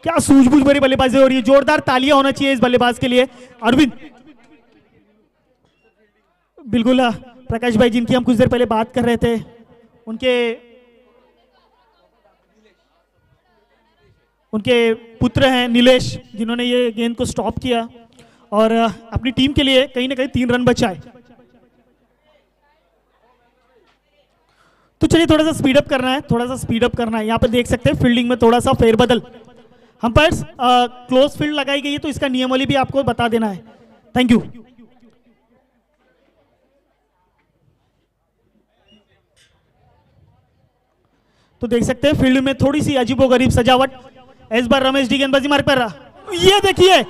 क्या सूझबूझ भरी बल्लेबाजी हो रही है, जोरदार तालियां होना चाहिए इस बल्लेबाज के लिए। अरविंद बिल्कुल प्रकाश भाई जिनकी हम कुछ देर पहले बात कर रहे थे, उनके पुत्र हैं नीलेश, जिन्होंने ये गेंद को स्टॉप किया और अपनी टीम के लिए कहीं ना कहीं 3 रन बचाए। तो चलिए थोड़ा सा स्पीड अप करना है, यहाँ पे देख सकते हैं फील्डिंग में थोड़ा सा फेरबदल, अंपायर्स क्लोज फील्ड लगाई गई है, तो इसका नियमावली भी आपको बता देना है। Thank you. तो देख सकते हैं फील्ड में थोड़ी सी अजीबोगरीब सजावट। इस बार रमेश डी गेंदबाजी मार्ग पर, ये देखिए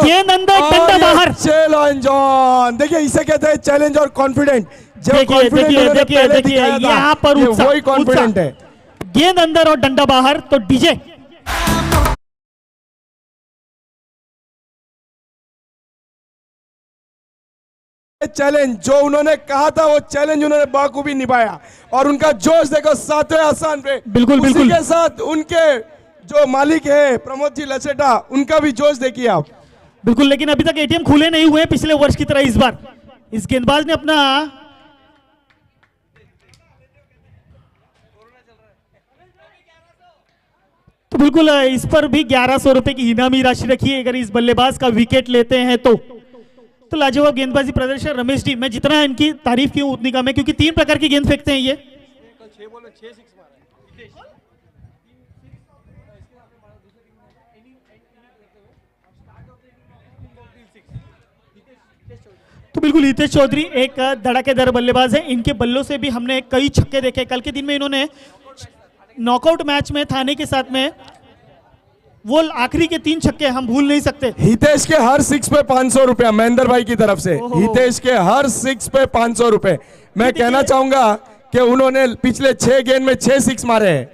गेंद अंदर डंडा बाहर। चैलेंज ऑन, देखिए इसे कहते हैं चैलेंज और कॉन्फिडेंट। देखिए यहाँ पर वही कॉन्फिडेंट है। गेंद अंदर और डंडा बाहर। तो डीजे चैलेंज जो उन्होंने कहा था वो चैलेंज उन्होंने बाखूबी निभाया और उनका जोश देखो 7वें आसान पे। बिल्कुल उसी के साथ उनके जो मालिक है प्रमोद जी लसेटा, उनका भी जोश देखिए आप। बिल्कुल, लेकिन अभी तक एटीएम खुले नहीं हुए पिछले वर्ष की तरह। इस बार इस गेंदबाज ने अपना तो बिल्कुल इस पर भी 1100 रुपए की इनामी राशि रखी है अगर इस बल्लेबाज का विकेट लेते हैं तो लाजवाब गेंदबाजी प्रदर्शन रमेश जी। मैं जितना इनकी तारीफ की उतनी कम है, क्योंकि 3 प्रकार की गेंद फेंकते हैं ये। तो बिल्कुल हितेश चौधरी एक धड़ाकेदार बल्लेबाज है, इनके बल्लों से भी हमने कई छक्के देखे। कल के दिन में इन्होंने नॉकआउट मैच में थाने के साथ में वो आखिरी के 3 छक्के हम भूल नहीं सकते। हितेश के हर 6 पे 500 रुपया महेंद्र भाई की तरफ से। ओहो। हितेश के हर 6 पे 500 रुपए। मैं कहना चाहूंगा कि उन्होंने पिछले 6 गेंद में 6 6 मारे हैं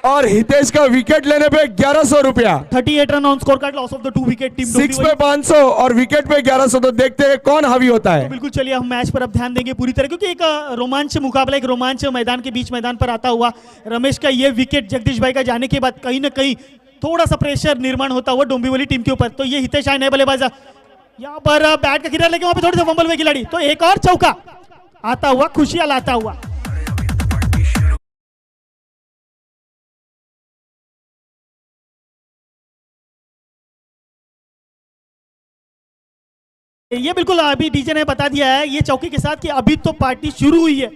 और हितेश का विकेट लेने पे 1100 रुपया। 38 run on score card, loss of the 2 wicket team 6 पे 500 और विकेट पे 1100। तो देखते हैं कौन हावी होता है। तो बिल्कुल चलिए हम मैच पर अब ध्यान देंगे पूरी तरह, क्योंकि एक रोमांच मुकाबला, एक रोमांच मैदान के बीच मैदान पर आता हुआ रमेश का ये विकेट जगदीश भाई का जाने के बाद कहीं ना कहीं थोड़ा सा प्रेशर निर्माण होता हुआ डोंबिवली टीम के ऊपर। तो ये हितेश आए नए बल्लेबाज, यहाँ पर बैट का किनारा लेके वहां पे थोड़े से फंबल में खिलाड़ी, तो एक और चौका आता हुआ, खुशियां लाता हुआ। ये बिल्कुल अभी डीजे ने बता दिया है ये चौके के साथ कि अभी तो पार्टी शुरू हुई है।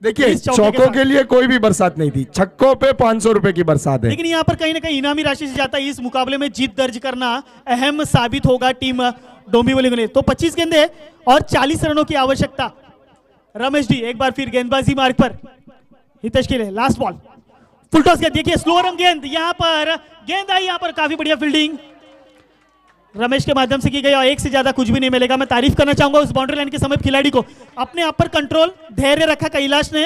देखिए इस चौके के चौकों साथ। के लिए कोई भी बरसात नहीं थी, छक्कों पे 500 रुपए की बरसात है। लेकिन यहाँ पर कहीं ना कहीं इनामी राशि से जाता है, इस मुकाबले में जीत दर्ज करना अहम साबित होगा टीम डोंबिवली के लिए। तो 25 गेंदे और 40 रनों की आवश्यकता। रमेश डी एक बार फिर गेंदबाजी मार्ग पर हितेश के लिए लास्ट बॉल, फुल टॉस गेंद, देखिए स्लो रन गेंद, यहाँ पर गेंद आई, यहाँ पर काफी बढ़िया फील्डिंग रमेश के माध्यम से की गई और एक से ज्यादा कुछ भी नहीं मिलेगा। मैं तारीफ करना चाहूंगा उस बाउंड्री लाइन के समीप खिलाड़ी को, अपने आप पर कंट्रोल, धैर्य रखा कैलाश ने,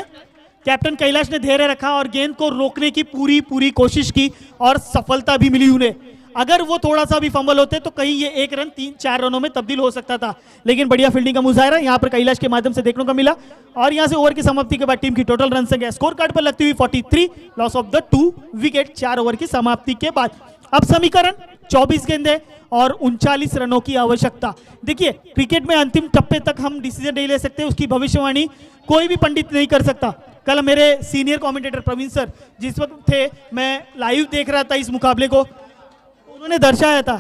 कैप्टन कैलाश ने धैर्य रखा और गेंद को रोकने की पूरी कोशिश की और सफलता भी मिली उन्हें। अगर वो थोड़ा सा भी फंबल होते तो कहीं ये 1 रन 3-4 रनों में तब्दील हो सकता था, लेकिन बढ़िया फील्डिंग का मुजाहरा यहाँ पर कैलाश के माध्यम से देखने को मिला। और यहाँ से ओवर की समाप्ति के बाद टीम की टोटल रन संख्या स्कोर कार्ड पर लगती हुई 43, loss of the 2 wicket 4 over की समाप्ति के बाद। अब समीकरण 24 गेंदे और 39 रनों की आवश्यकता। देखिए क्रिकेट में अंतिम टप्पे तक हम डिसीजन नहीं ले सकते, उसकी भविष्यवाणी कोई भी पंडित नहीं कर सकता। कल मेरे सीनियर कमेंटेटर प्रवीण सर जिस वक्त थे, मैं लाइव देख रहा था इस मुकाबले को, उन्होंने दर्शाया था।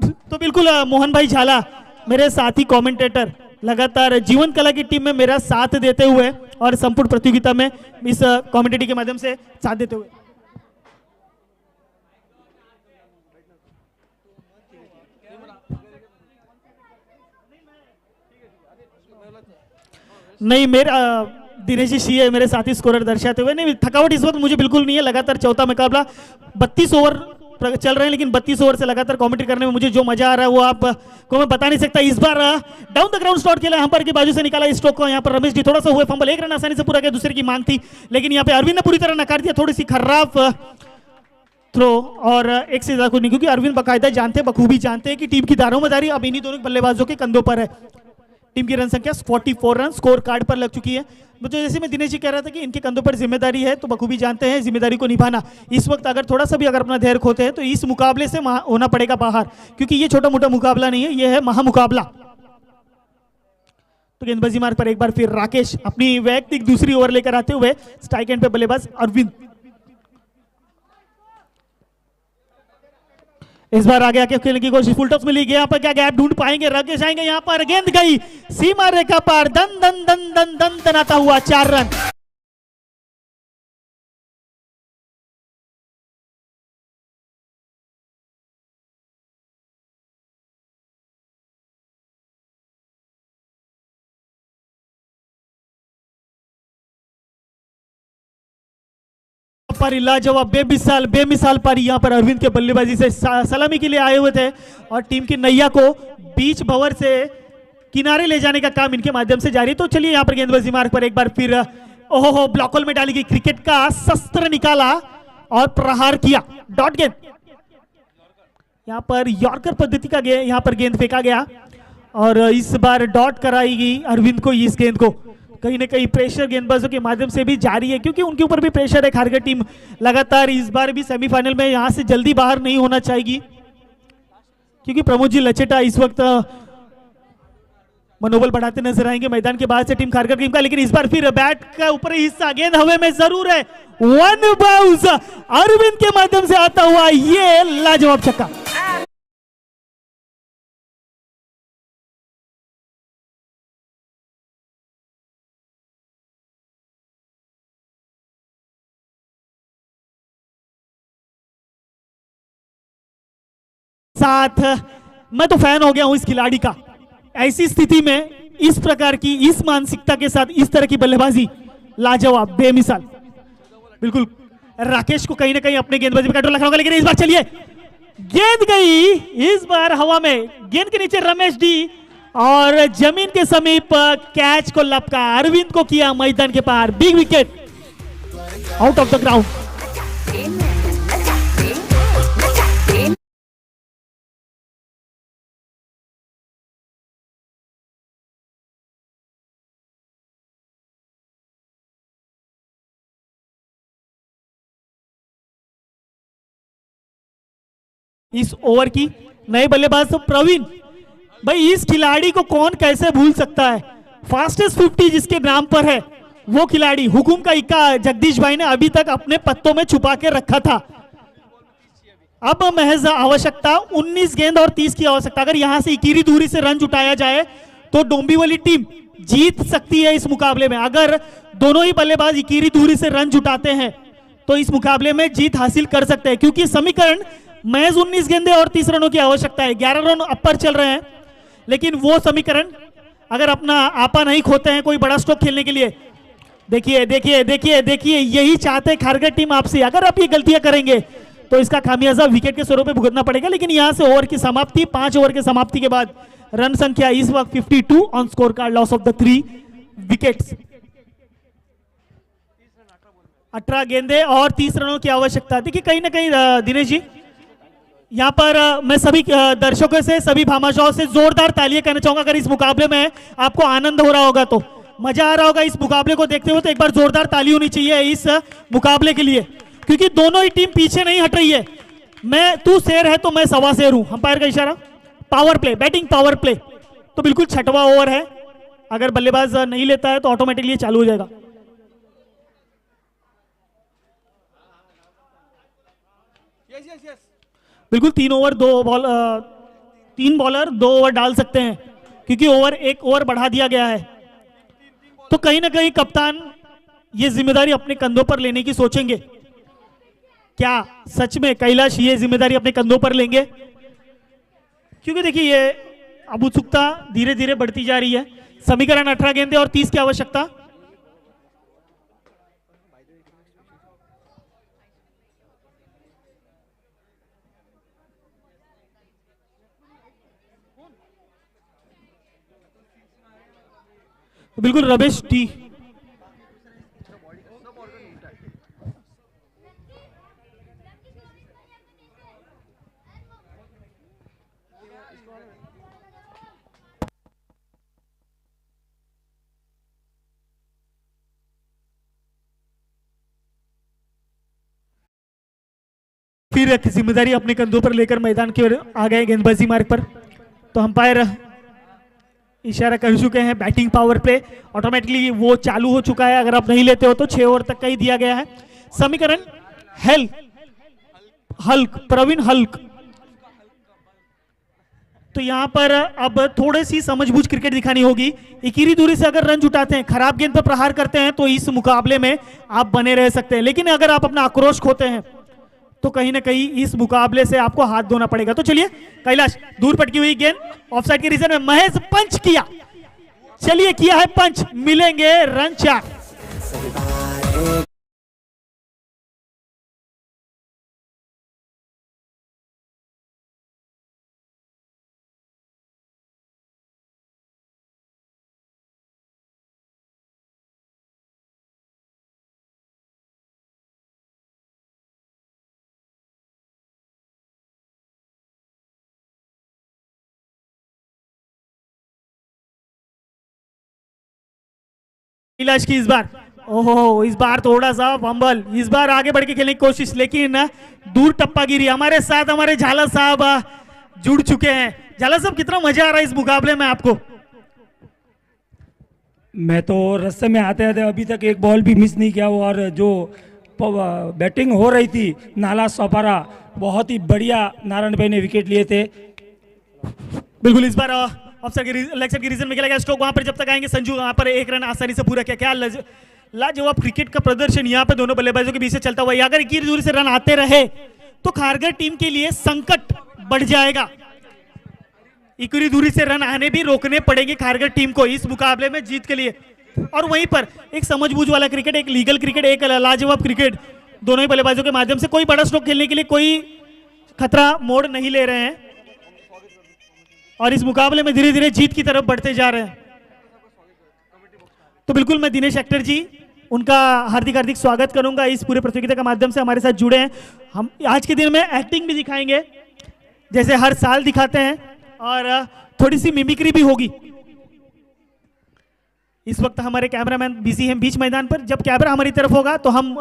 तो बिल्कुल मोहन भाई झाला मेरे साथी कमेंटेटर लगातार जीवन कला की टीम में मेरा साथ देते हुए और संपूर्ण प्रतियोगिता में इस कमेंटेटर के माध्यम से साथ देते हुए। नहीं मेरा दिनेश जी है मेरे साथी स्कोरर दर्शाते हुए। नहीं थकावट इस वक्त मुझे बिल्कुल नहीं है, लगातार चौथा मुकाबला 32 ओवर चल रहे हैं, लेकिन 32 ओवर से लगातार कमेंट्री करने में मुझे जो मजा आ रहा है वो आप को मैं बता नहीं सकता। इस बार डाउन द ग्राउंड स्टॉट के लिए हम्पर की बाजू से निकाला इस स्ट्रोक को, यहाँ पर रमेश जी थोड़ा सा हुए फंबल, 1 रन आसानी से पूरा किया, दूसरे की मांग थी, लेकिन यहाँ पे अरविंद ने पूरी तरह नकार दिया, थोड़ी सी खराब थ्रो और एक से ज्यादा कुछ नहीं, क्योंकि अरविंद बाकायदा जानते बखूबी जानते हैं कि टीम की दारोमदारी अब इन्हीं दोनों बल्लेबाजों के कंधों पर है। टीम की रन संख्या 44 रन स्कोर कार्ड पर लग चुकी है। तो जैसे मैं दिनेश जी कह रहा था कि इनके कंधों पर जिम्मेदारी है, तो बखूबी जानते हैं जिम्मेदारी को निभाना। इस वक्त अगर थोड़ा सा भी अगर अपना धैर्य खोते हैं तो इस मुकाबले से होना पड़ेगा बाहर, क्योंकि ये छोटा मोटा मुकाबला नहीं है, ये है महामुकाबला। तो गेंदबाजी मार्ग पर एक बार फिर राकेश अपनी वैयक्तिक दूसरी ओवर लेकर आते हुए स्ट्राइक एंड पे बल्लेबाज अरविंद इस बार आगे आके खेलने की कोशिश, फुल टॉस मिली, यहाँ पर क्या गैप ढूंढ पाएंगे, राकेश आएंगे, यहाँ पर गेंद गई सीमा रेखा पार, दन दन दन दन दन तनाता हुआ 4 रन। पर लाजवाब बेमिसाल पारी यहाँ पर अरविंद के बल्लेबाजी से सलामी के लिए आए हुए थे और टीम की नैया को बीच भंवर से किनारे ले जाने का काम इनके माध्यम से जारी। तो चलिए यहाँ पर गेंदबाजी मार्ग पर एक बार फिर ओहो ब्लॉक होल में डाली गई, क्रिकेट का शस्त्र निकाला और प्रहार किया, डॉट गेंद, यहाँ पर यॉर्कर पद्धति का यहाँ पर गेंद फेंका गया और इस बार डॉट कराई गई अरविंद को। इस गेंद को कहीं ना कहीं प्रेशर गेंदबाजों के माध्यम से भी जारी है, क्योंकि उनके ऊपर भी प्रेशर है। खारगर टीम लगातार इस बार भी सेमीफाइनल में यहां से जल्दी बाहर नहीं होना चाहिए, क्योंकि प्रमोद जी लचेटा इस वक्त मनोबल बढ़ाते नजर आएंगे मैदान के बाहर से टीम खारगर टीम का। लेकिन इस बार फिर बैट का ऊपरी हिस्सा, गेंद हवा में जरूर है, 1 बाउंस अरविंद के माध्यम से आता हुआ ये लाजवाब छक्का। साथ मैं तो फैन हो गया हूं इस खिलाड़ी का। ऐसी स्थिति में इस प्रकार की इस मानसिकता के साथ इस तरह की बल्लेबाजी लाजवाब बेमिसाल। बिल्कुल राकेश को कहीं ना कहीं अपने गेंदबाजी पे कंट्रोल रखना होगा, लेकिन इस बार चलिए गेंद गई इस बार हवा में, गेंद के नीचे रमेश डी और जमीन के समीप कैच को लपका, अरविंद को किया मैदान के पार, big wicket, out of the ground. इस ओवर की नए बल्लेबाज तो प्रवीण भाई, इस खिलाड़ी को कौन कैसे भूल सकता है, फास्टेस्ट 50 जिसके नाम पर है वो खिलाड़ी, हुकुम का इक्का जगदीश भाई ने अभी तक अपने पत्तों में छुपा के रखा था। अब महज आवश्यकता 19 गेंद और 30 की आवश्यकता, अगर यहां से इकीरी दूरी से रन जुटाया जाए तो डोंबिवली टीम जीत सकती है इस मुकाबले में। अगर दोनों ही बल्लेबाज इकीरी दूरी से रन जुटाते हैं तो इस मुकाबले में जीत हासिल कर सकते हैं, क्योंकि समीकरण महज 19 गेंदे और 30 रनों की आवश्यकता है। 11 रन अपर चल रहे हैं, लेकिन वो समीकरण अगर अपना आपा नहीं खोते हैं कोई बड़ा स्ट्रोक खेलने के लिए, देखिए देखिए देखिए देखिए, यही चाहते खारगर टीम आपसे। अगर आप ये गलतियां करेंगे तो इसका खामियाजा विकेट के स्वरूप में भुगतना पड़ेगा। लेकिन यहां से ओवर की समाप्ति, 5 ओवर के समाप्ति के बाद रन संख्या इस वक्त 52 on score card, loss of the 3 wickets. 18 गेंदे और 30 रनों की आवश्यकता। देखिए कहीं ना कहीं दिनेश जी, यहाँ पर मैं सभी दर्शकों से, सभी भामाशाहों से जोरदार तालियां कहना चाहूंगा। अगर इस मुकाबले में आपको आनंद हो रहा होगा, तो मजा आ रहा होगा इस मुकाबले को देखते हुए, तो एक बार जोरदार ताली होनी चाहिए इस मुकाबले के लिए, क्योंकि दोनों ही टीम पीछे नहीं हट रही है। तू शेर है तो मैं सवा शेर हूं, अंपायर का इशारा। Power play, batting power play, तो बिल्कुल 6वां ओवर है, अगर बल्लेबाज नहीं लेता है तो ऑटोमेटिकली चालू हो जाएगा। बिल्कुल 3 ओवर 2 बॉल, 3 बॉलर 2 ओवर डाल सकते हैं, क्योंकि एक ओवर बढ़ा दिया गया है। तो कहीं ना कहीं कप्तान ये जिम्मेदारी अपने कंधों पर लेने की सोचेंगे। क्या सच में कैलाश ये जिम्मेदारी अपने कंधों पर लेंगे? क्योंकि देखिए ये अब उत्सुकता धीरे धीरे बढ़ती जा रही है। समीकरण 18 गेंदे और 30 की आवश्यकता। बिल्कुल रमेश टी, फिर एक जिम्मेदारी अपने कंधों पर लेकर मैदान की ओर आ गए गेंदबाजी मार्ग पर। तो अंपायर इशारा कर चुके हैं, बैटिंग पावर प्ले ऑटोमेटिकली वो चालू हो चुका है। अगर आप नहीं लेते हो तो 6 ओवर तक का ही दिया गया है। समीकरण हल्क, प्रवीण हल्क। तो यहां पर अब थोड़ी सी समझबूझ क्रिकेट दिखानी होगी। इकीरी दूरी से अगर रन जुटाते हैं, खराब गेंद पर प्रहार करते हैं, तो इस मुकाबले में आप बने रह सकते हैं। लेकिन अगर आप अपना आक्रोश खोते हैं तो कहीं ना कहीं इस मुकाबले से आपको हाथ धोना पड़ेगा। तो चलिए कैलाश, दूर पटकी हुई गेंद ऑफसाइड के रीजन में महज पंच किया। चलिए किया है पंच, मिलेंगे रन 4। कैलाश की इस बार, ओहो इस बार थोड़ा सा फंबल, इस बार आगे बढ़ के खेलने की कोशिश, लेकिन दूर टप्पा गिरी। हमारे साथ हमारे झाला साहब जुड़ चुके हैं। झाला साहब, कितना मजा आ रहा है इस मुकाबले में आपको? मैं तो रास्ते में आते आते अभी तक एक बॉल भी मिस नहीं किया, और जो बैटिंग हो रही थी नाला सपारा, बहुत ही बढ़िया नारायण भाई ने विकेट लिए थे। बिल्कुल इस बार ऑफसाइड के लेग साइड के रीजन में खेला गया स्ट्रोक। वहां पर जब तक आएंगे संजू, वहां पर 1 रन आसानी से पूरा किया। क्या लाजवाब क्रिकेट का प्रदर्शन यहाँ पे दोनों बल्लेबाजों के बीच से चलता हुआ। अगर इक्कीस दूरी से रन आते रहे तो खारगर टीम के लिए संकट बढ़ जाएगा। इक्कीस दूरी से रन आने भी रोकने पड़ेंगे खारगर टीम को इस मुकाबले में जीत के लिए। और वहीं पर एक समझबूझ वाला क्रिकेट, एक लीगल क्रिकेट, एक लाजवाब क्रिकेट, दोनों ही बल्लेबाजों के माध्यम से कोई बड़ा स्ट्रोक खेलने के लिए कोई खतरा मोड़ नहीं ले रहे हैं और इस मुकाबले में धीरे धीरे जीत की तरफ बढ़ते जा रहे हैं। तो बिल्कुल मैं दिनेश एक्टर जी उनका हार्दिक हार्दिक स्वागत करूंगा इस पूरे प्रतियोगिता के माध्यम से हमारे साथ जुड़े हैं। हम आज के दिन में एक्टिंग भी दिखाएंगे जैसे हर साल दिखाते हैं और थोड़ी सी मिमिक्री भी होगी। इस वक्त हमारे कैमरामैन बिजी हैं बीच मैदान पर, जब कैमरा हमारी तरफ होगा तो हम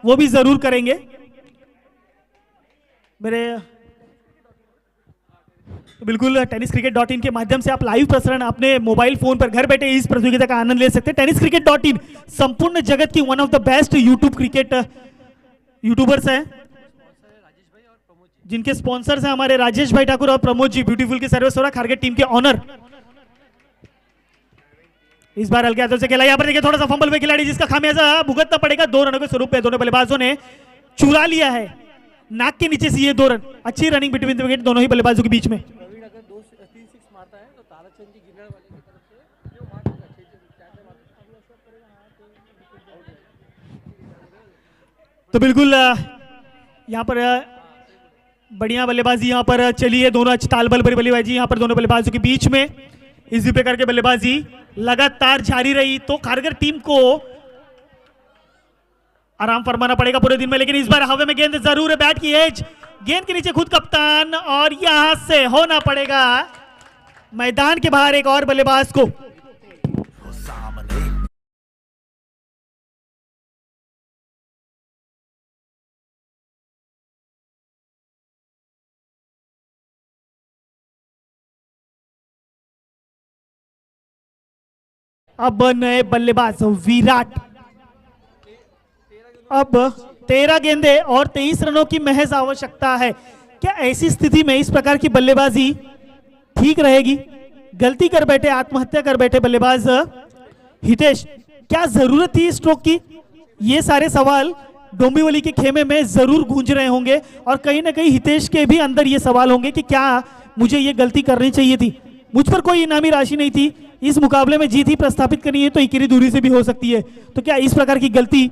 वो भी जरूर करेंगे। मेरे तो बिल्कुल tenniscricket.in के माध्यम से आप लाइव प्रसारण अपने मोबाइल फोन पर घर बैठे इस प्रतियोगिता का आनंद ले सकते हैं। tenniscricket.in संपूर्ण जगत की one of the best YouTube cricket YouTubers हैं जिनके स्पॉन्सर्स हैं हमारे राजेश भाई ठाकुर और प्रमोद जी, ब्यूटीफुल की सर्वेश्वरा खारगेट टीम के ऑनर। इस बार हल्के हाथों से खेला, यहाँ पर देखिए थोड़ा सा फंबल हुए खिलाड़ी जिसका खामियाजा भुगतना पड़ेगा। 2 रनों के स्वरूप में दोनों बल्लेबाजों ने चुरा लिया है नाक के नीचे से ये 2 रन। अच्छी रनिंग बिटवीन द विकेट दोनों ही बल्लेबाजों के बीच में। तो बिल्कुल यहाँ पर बढ़िया बल्लेबाजी यहाँ पर चली है, दोनों अच्छी तालबल भरी बल्लेबाजी यहाँ पर दोनों बल्लेबाजों के बीच में। इसी प्रकार के बल्लेबाजी लगातार जारी रही तो खारगर टीम को आराम फरमाना पड़ेगा पूरे दिन में। लेकिन इस बार हवा में गेंद जरूर है, बैट की एज, गेंद के नीचे खुद कप्तान और यहां से होना पड़ेगा मैदान के बाहर एक और बल्लेबाज को। अब नए बल्लेबाज विराट, अब 13 गेंदें और 23 रनों की महज आवश्यकता है। क्या ऐसी स्थिति में इस प्रकार की बल्लेबाजी ठीक रहेगी? गलती कर बैठे, आत्महत्या कर बैठे बल्लेबाज हितेश, क्या जरूरत थी स्ट्रोक की? ये सारे सवाल डोंबिवली के खेमे में जरूर गूंज रहे होंगे और कहीं ना कहीं हितेश के भी अंदर ये सवाल होंगे कि क्या मुझे ये गलती करनी चाहिए थी, मुझ पर कोई इनामी राशि नहीं थी, इस मुकाबले में जीत ही प्रस्थापित करनी है तो इकरी दूरी से भी हो सकती है। तो क्या इस प्रकार की गलती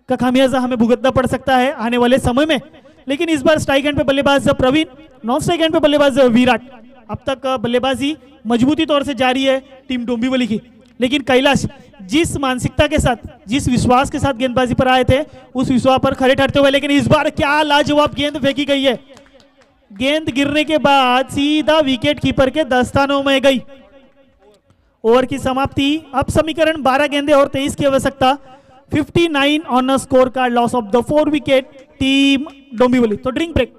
का खामियाजा हमें भुगतना पड़ सकता है आने वाले समय में? लेकिन इस बार स्ट्राइक एंड पे बल्लेबाज प्रवीण, नॉन स्ट्राइक एंड पे बल्लेबाज विराट। अब तक बल्लेबाजी मजबूती तौर से जारी है टीम डोंबिवली की, लेकिन कैलाश जिस मानसिकता के साथ, जिस विश्वास के साथ गेंदबाजी पर आए थे उस विश्वास पर खड़े ठहरते हुए, लेकिन इस बार क्या लाजवाब गेंद फेंकी गई है। गेंद गिरने के बाद सीधा विकेट कीपर के दस्तानों में गई। ओवर की समाप्ति। अब समीकरण 12 गेंदे और 23 की आवश्यकता। 59 on a score card, loss of the 4 wicket team Dombivli. तो ड्रिंक ब्रेक।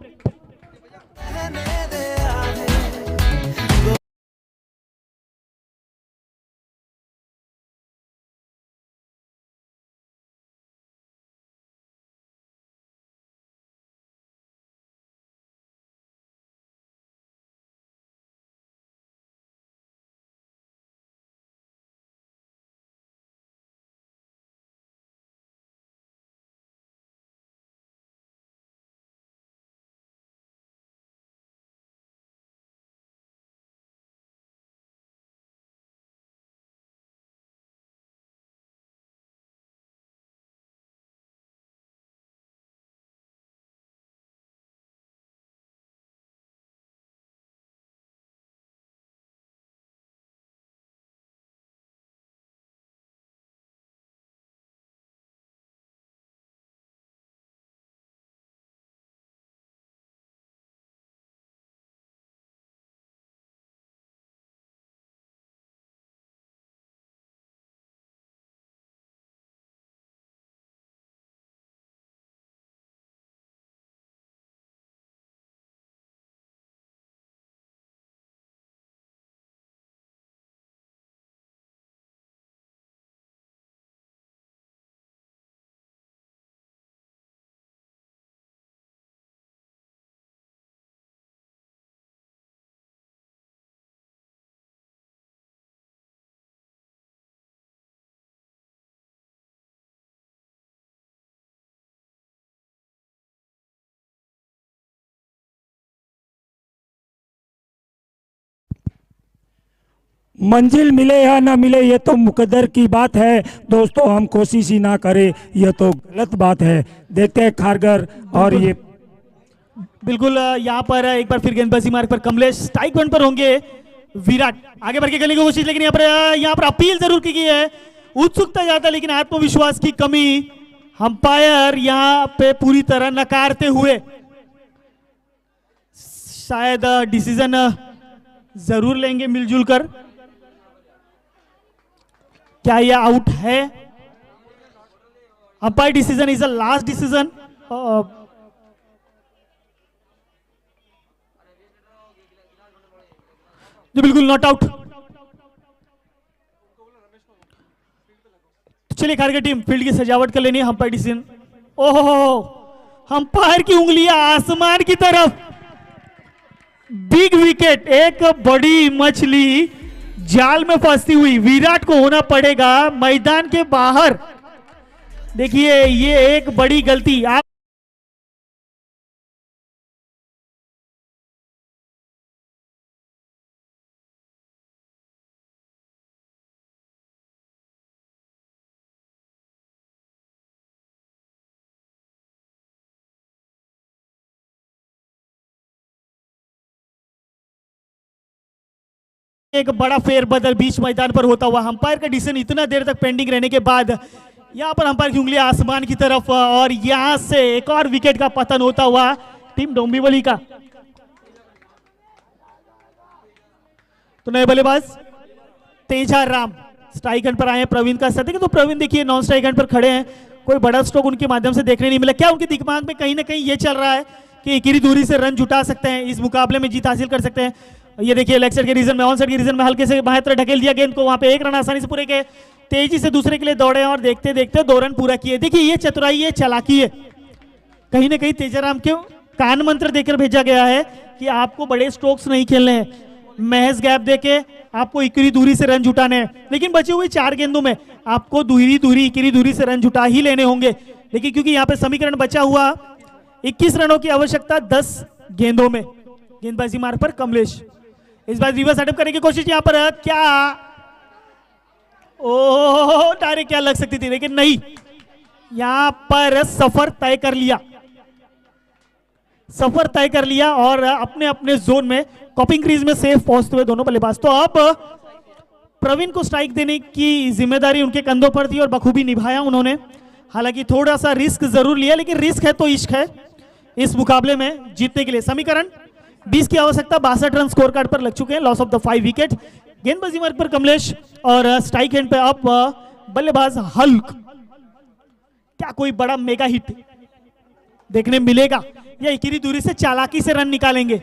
मंजिल मिले या ना मिले ये तो मुकद्दर की बात है दोस्तों, हम कोशिश ही ना करें ये तो गलत बात है। देखते हैं खारगर और ये बिल्कुल यहाँ पर एक बार फिर गेंदबाजी मार्ग पर कमलेश, स्ट्राइक वन पर होंगे विराट, आगे बढ़ के खेलने की कोशिश, लेकिन यहाँ पर अपील जरूर की गई है, उत्सुकता ज्यादा लेकिन आत्मविश्वास की कमी, अंपायर यहाँ पे पूरी तरह नकारते हुए शायद डिसीजन जरूर लेंगे मिलजुल कर। क्या यह आउट है? Umpire decision is a last decision. जो बिल्कुल नॉट आउट। चलिए खारगर टीम फील्ड की सजावट कर लेनी है। अंपायर डिसीजन, ओहो, अंपायर की उंगलियां आसमान की तरफ, बिग विकेट, एक बड़ी मछली जाल में फंसती हुई, विराट को होना पड़ेगा मैदान के बाहर। देखिए ये एक बड़ी गलती। आप एक बड़ा फेरबदल बीच मैदान पर होता हुआ, अंपायर का डिसीजन इतना देर तक पेंडिंग रहने के बाद यहां पर अंपायर की उंगलियां आसमान की तरफ, और यहां से एक और विकेट का पतन होता हुआ टीम डोंबिवली का। तो नए बल्लेबाज तेजा राम स्ट्राइक एंड पर आए हैं। प्रवीण का साथ, तो प्रवीण देखिए नॉन स्ट्राइक एंड पर खड़े हैं, कोई बड़ा स्ट्रोक उनके माध्यम से देखने नहीं मिला। क्या उनके दिमाग में कहीं ना कहीं ये चल रहा है कि इकरी दूरी से रन जुटा सकते हैं, इस मुकाबले में जीत हासिल कर सकते हैं? ये देखिए लेग साइड के रीजन में, ऑन साइड के रीजन में हल्के से बाएं तरफ ढकेल दिया गेंद को, वहां पे एक रन आसानी से पूरे के, तेजी से दूसरे के लिए दौड़े और देखते देखते 2 रन पूरा किए। देखिए ये चतुराई है, चालाकी है, कहीं ना कहीं तेजाराम के कान मंत्र देकर भेजा गया है कि आपको बड़े स्ट्रोक्स नहीं खेलने हैं, महज गैप देके आपको इकरी दूरी से रन जुटाने हैं। लेकिन बचे हुए 4 गेंदों में आपको इकरी दूरी से रन जुटा ही लेने होंगे। लेकिन क्योंकि यहाँ पे समीकरण बचा हुआ 21 रनों की आवश्यकता 10 गेंदों में। गेंदबाजी मार्ग पर कमलेश, इस बार रिवर्स अटेम्प्ट करने की कोशिश, यहां पर क्या, ओह डायरेक्ट क्या लग सकती थी, लेकिन नहीं, यहां पर सफर तय कर लिया, सफर तय कर लिया और अपने अपने जोन में कॉपिंग क्रीज में सेफ पहुंचते हुए दोनों बल्लेबाज। तो अब प्रवीण को स्ट्राइक देने की जिम्मेदारी उनके कंधों पर थी और बखूबी निभाया उन्होंने। हालांकि थोड़ा सा रिस्क जरूर लिया, लेकिन रिस्क है तो इश्क है इस मुकाबले में जीतने के लिए। समीकरण 20 की आवश्यकता, 62 रन स्कोर कार्ड पर लग चुके हैं, लॉस ऑफ द 5 विकेट। गेंदबाजी मार्ग पर कमलेश और स्ट्राइक हैंड पे अब बल्लेबाज हल्क। क्या कोई बड़ा मेगा हिट देखने मिलेगा या इकरी दूरी से चालाकी से रन निकालेंगे?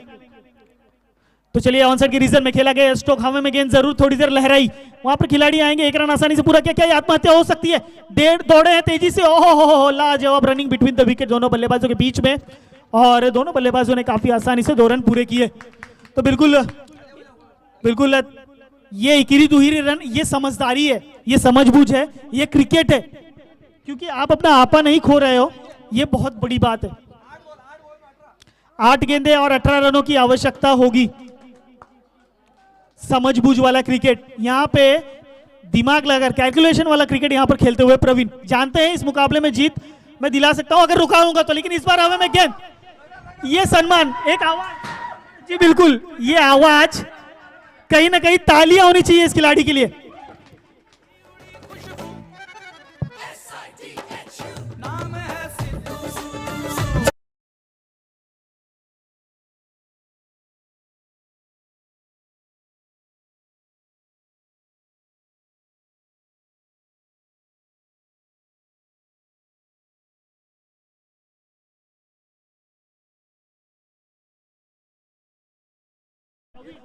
तो चलिए ऑन साइड के रीजन में खेला गया स्ट्रोक, हवा में गेंद जरूर थोड़ी देर लहराई, वहां पर खिलाड़ी आएंगे, 1 रन आसानी से पूरा किया। क्या आत्महत्या हो सकती है? दौड़े हैं तेजी से, ओहो लाजवाब रनिंग बिटवीन द विकेट दोनों बल्लेबाजों के बीच में, और दोनों बल्लेबाजों ने काफी आसानी से 2 रन पूरे किए। तो बिल्कुल बिल्कुल ये इकरी दुहिरी रन, ये समझदारी है, ये समझबूझ है, ये क्रिकेट है, क्योंकि आप अपना आपा नहीं खो रहे हो, ये बहुत बड़ी बात है। 8 गेंदें और 18 रनों की आवश्यकता होगी। समझबूझ वाला क्रिकेट, यहां पे दिमाग लगाकर कैलकुलेशन वाला क्रिकेट यहां पर खेलते हुए प्रवीण जानते हैं इस मुकाबले में जीत मैं दिला सकता हूं अगर रुकाऊंगा तो। लेकिन इस बार हमें में गेंद, ये सम्मान, एक आवाज, जी बिल्कुल, ये आवाज कहीं ना कहीं तालियां होनी चाहिए इस खिलाड़ी के लिए।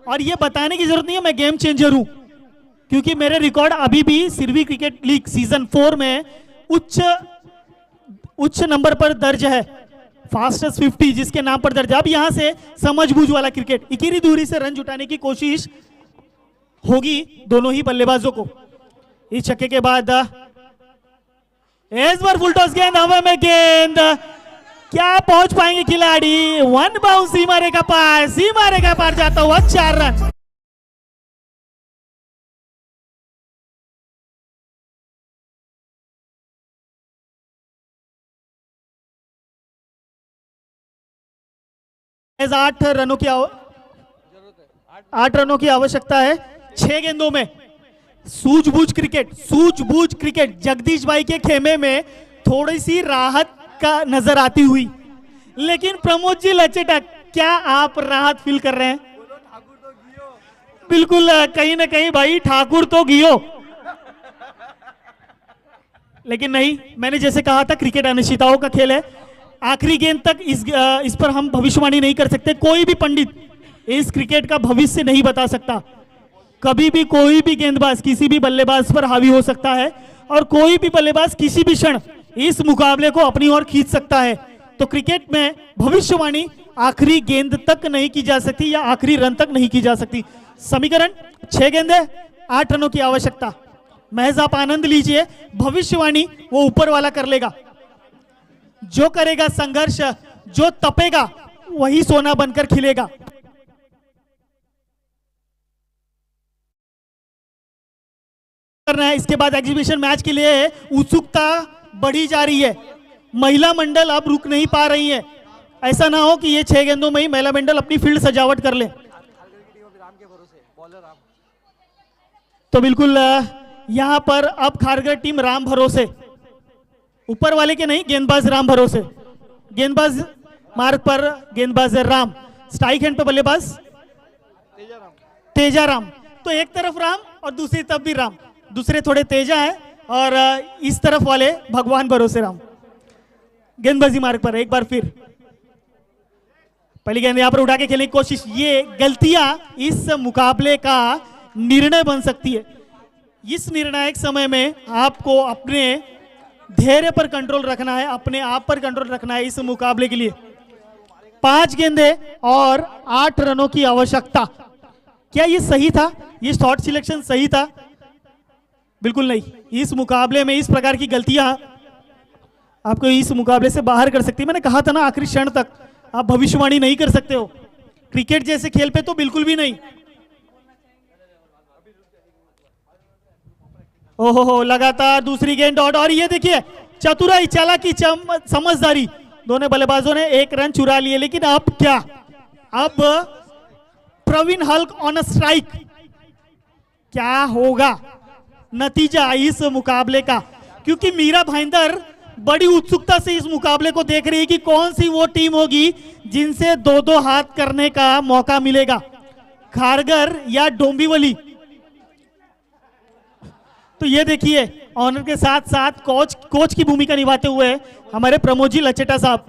और ये बताने की जरूरत नहीं है मैं गेम चेंजर हूं, क्योंकि मेरे रिकॉर्ड अभी भी सिरवी क्रिकेट लीग सीजन 4 में उच्च नंबर पर दर्ज है, फास्टेस्ट 50 जिसके नाम पर दर्ज है। अब यहां से समझबूझ वाला क्रिकेट, इकरी दूरी से रन जुटाने की कोशिश होगी दोनों ही बल्लेबाजों को। इस छक्के के बाद इस बार फुल टॉस गेंद, हवा में गेंद, क्या पहुंच पाएंगे खिलाड़ी? 1 बाउंस सीमा रेखा पार जाता हुआ 4 रन। गेंदबाज 8 रनों की आवश्यकता है 6 गेंदों में। सूझबूझ क्रिकेट जगदीश भाई के खेमे में थोड़ी सी राहत का नजर आती हुई, लेकिन प्रमोद जी लचेटा, क्या आप राहत फील कर रहे हैं? बिल्कुल, कहीं ना कहीं भाई ठाकुर तो गियो, लेकिन नहीं, मैंने जैसे कहा था क्रिकेट अनिश्चितताओं का खेल है। आखिरी गेंद तक इस पर हम भविष्यवाणी नहीं कर सकते। कोई भी पंडित इस क्रिकेट का भविष्य नहीं बता सकता। कभी भी कोई भी गेंदबाज किसी भी बल्लेबाज पर हावी हो सकता है और कोई भी बल्लेबाज किसी भी क्षण इस मुकाबले को अपनी ओर खींच सकता है। तो क्रिकेट में भविष्यवाणी आखिरी गेंद तक नहीं की जा सकती या आखिरी रन तक नहीं की जा सकती। समीकरण 6 गेंदें 8 रनों की आवश्यकता। महज आप आनंद लीजिए, भविष्यवाणी वो ऊपर वाला कर लेगा। जो करेगा संघर्ष, जो तपेगा वही सोना बनकर खिलेगा। करना है। इसके बाद एग्जीबिशन मैच के लिए उत्सुकता बढ़ी जा रही है। महिला मंडल अब रुक नहीं पा रही है। ऐसा ना हो कि ये 6 गेंदों में ही महिला मंडल अपनी फील्ड सजावट कर ले। तो बिल्कुल यहां पर अब खारगर टीम राम भरोसे, ऊपर वाले के नहीं, गेंदबाज राम भरोसे, गेंदबाज मार्ग पर, गेंदबाज राम, स्ट्राइक हैंड पे बल्लेबाज तेजा राम। तो एक तरफ राम और दूसरी तरफ भी राम, दूसरे थोड़े तेजा है और इस तरफ वाले भगवान भरोसे राम। गेंदबाजी मार्ग पर एक बार फिर पहली गेंद यहां पर उठा के खेलने की कोशिश। ये गलतियां इस मुकाबले का निर्णय बन सकती है। इस निर्णायक समय में आपको अपने धैर्य पर कंट्रोल रखना है, अपने आप पर कंट्रोल रखना है। इस मुकाबले के लिए 5 गेंदें और 8 रनों की आवश्यकता। क्या ये सही था? ये शॉट सिलेक्शन सही था? बिल्कुल नहीं। इस मुकाबले में इस प्रकार की गलतियां आपको इस मुकाबले से बाहर कर सकती है। मैंने कहा था ना, आखिरी क्षण तक आप भविष्यवाणी नहीं कर सकते हो। क्रिकेट जैसे खेल पे तो बिल्कुल भी नहीं। ओहो, लगातार दूसरी गेंद डॉट, और ये देखिए चतुराई, चालाकी, समझदारी, दोनों बल्लेबाजों ने 1 रन चुरा लिए। लेकिन अब क्या? अब Praveen hulk on a strike. क्या होगा नतीजा इस मुकाबले का? क्योंकि मीरा भाईंदर बड़ी उत्सुकता से इस मुकाबले को देख रही है कि कौन सी वो टीम होगी जिनसे 2-2 हाथ करने का मौका मिलेगा, खारगर या डोंबिवली। तो ये देखिए ऑनर के साथ साथ कोच की भूमिका निभाते हुए हमारे प्रमोद जी लचेटा साहब।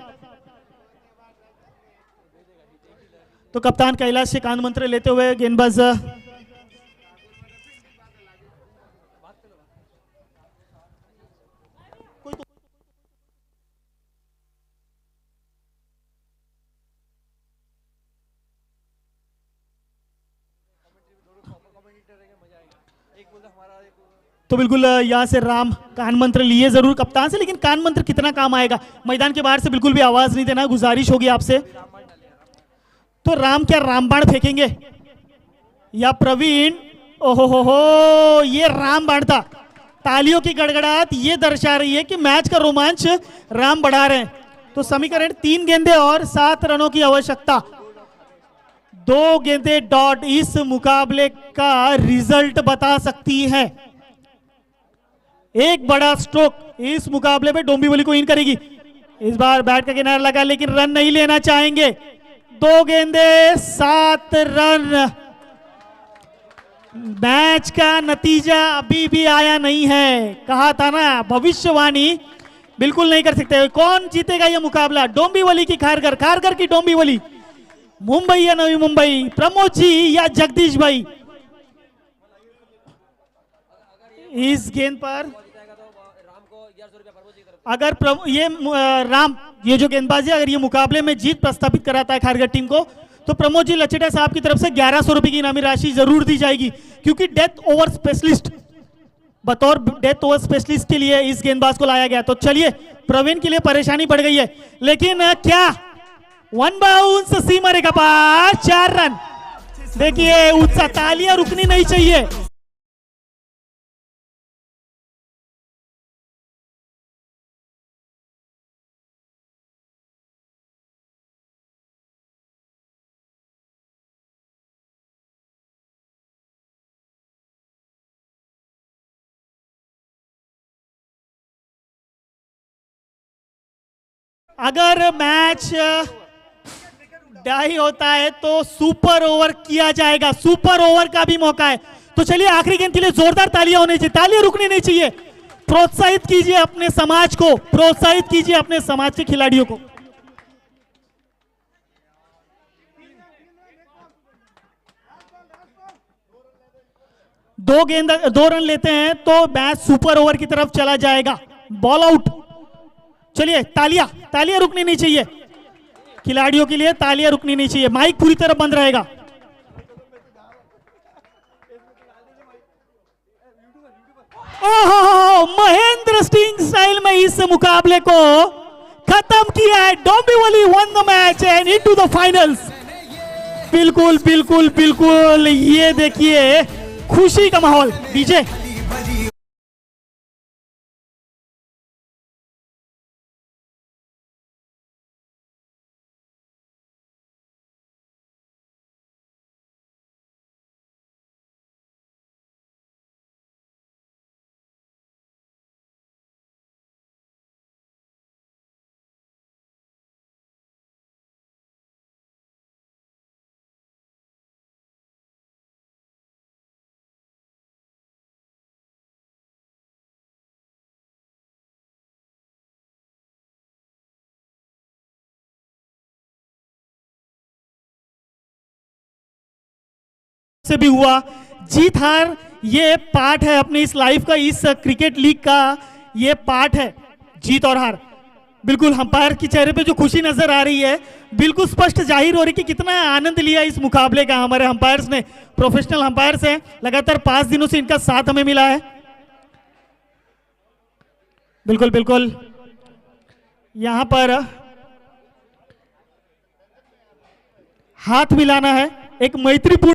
तो कप्तान कैलाश से कान मंत्र लेते हुए गेंदबाज तो बिल्कुल यहां से राम कान मंत्र लिए जरूर कप्तान से, लेकिन कान मंत्र कितना काम आएगा? मैदान के बाहर से बिल्कुल भी आवाज नहीं देना, गुजारिश होगी आपसे। तो राम क्या रामबाण फेंकेंगे या प्रवीण? ओहो हो, ये रामबाण था। तालियों की गड़गड़ाहट ये दर्शा रही है कि मैच का रोमांच राम बढ़ा रहे हैं। तो समीकरण 3 गेंदें और 7 रनों की आवश्यकता। 2 गेंदें डॉट इस मुकाबले का रिजल्ट बता सकती है। एक बड़ा स्ट्रोक इस मुकाबले में डोंबिवली को इन करेगी। इस बार बैट का किनारा लगा, लेकिन रन नहीं लेना चाहेंगे। 2 गेंदें 7 रन। मैच का नतीजा अभी भी आया नहीं है। कहा था ना, भविष्यवाणी बिल्कुल नहीं कर सकते। कौन जीतेगा यह मुकाबला? डोंबिवली की खारगर, खारगर की डोंबिवली, मुंबई या नवी मुंबई, प्रमोद जी या जगदीश भाई? इस गेंद पर अगर राम, ये जो गेंदबाजी, अगर ये मुकाबले में जीत प्रस्थापित कराता है खारगर टीम को, तो प्रमोद जी लचेटा साहब की तरफ से 1100 रुपए की इनामी राशि जरूर दी जाएगी। क्योंकि डेथ ओवर स्पेशलिस्ट, बतौर डेथ ओवर स्पेशलिस्ट के लिए इस गेंदबाज को लाया गया। तो चलिए, प्रवीण के लिए परेशानी बढ़ गई है, लेकिन क्या 1 बाउंस सीमा रेखा पार, 4 रन। देखिए उत्साह, तालियां रुकनी नहीं चाहिए। अगर मैच डाई होता है तो सुपर ओवर किया जाएगा, सुपर ओवर का भी मौका है। तो चलिए आखिरी गेंद के लिए जोरदार तालियां होनी चाहिए, तालियां रुकनी नहीं चाहिए। प्रोत्साहित कीजिए अपने समाज को, प्रोत्साहित कीजिए अपने समाज के खिलाड़ियों को। दो रन लेते हैं तो मैच सुपर ओवर की तरफ चला जाएगा, बॉल आउट। चलिए तालियां रुकनी नहीं चाहिए, खिलाड़ियों के लिए तालियां रुकनी नहीं चाहिए। माइक पूरी तरह बंद रहेगा। ओहो, महेंद्र सिंह स्टाइल में इस मुकाबले को खत्म किया है। Dombivli one the match and into the finals. बिल्कुल बिल्कुल बिल्कुल, ये देखिए खुशी का माहौल। डीजे से भी हुआ। जीत हार ये पार्ट है अपनी इस लाइफ का, इस क्रिकेट लीग का ये पार्ट है, जीत और हार। बिल्कुल अंपायर के चेहरे पे जो खुशी नजर आ रही है, बिल्कुल स्पष्ट जाहिर हो रही कि कितना आनंद लिया इस मुकाबले का हमारे अंपायर्स ने। प्रोफेशनल अंपायर्स हैं, लगातार 5 दिनों से इनका साथ हमें मिला है। बिल्कुल बिल्कुल, यहां पर हाथ मिलाना है, एक मैत्रीपूर्ण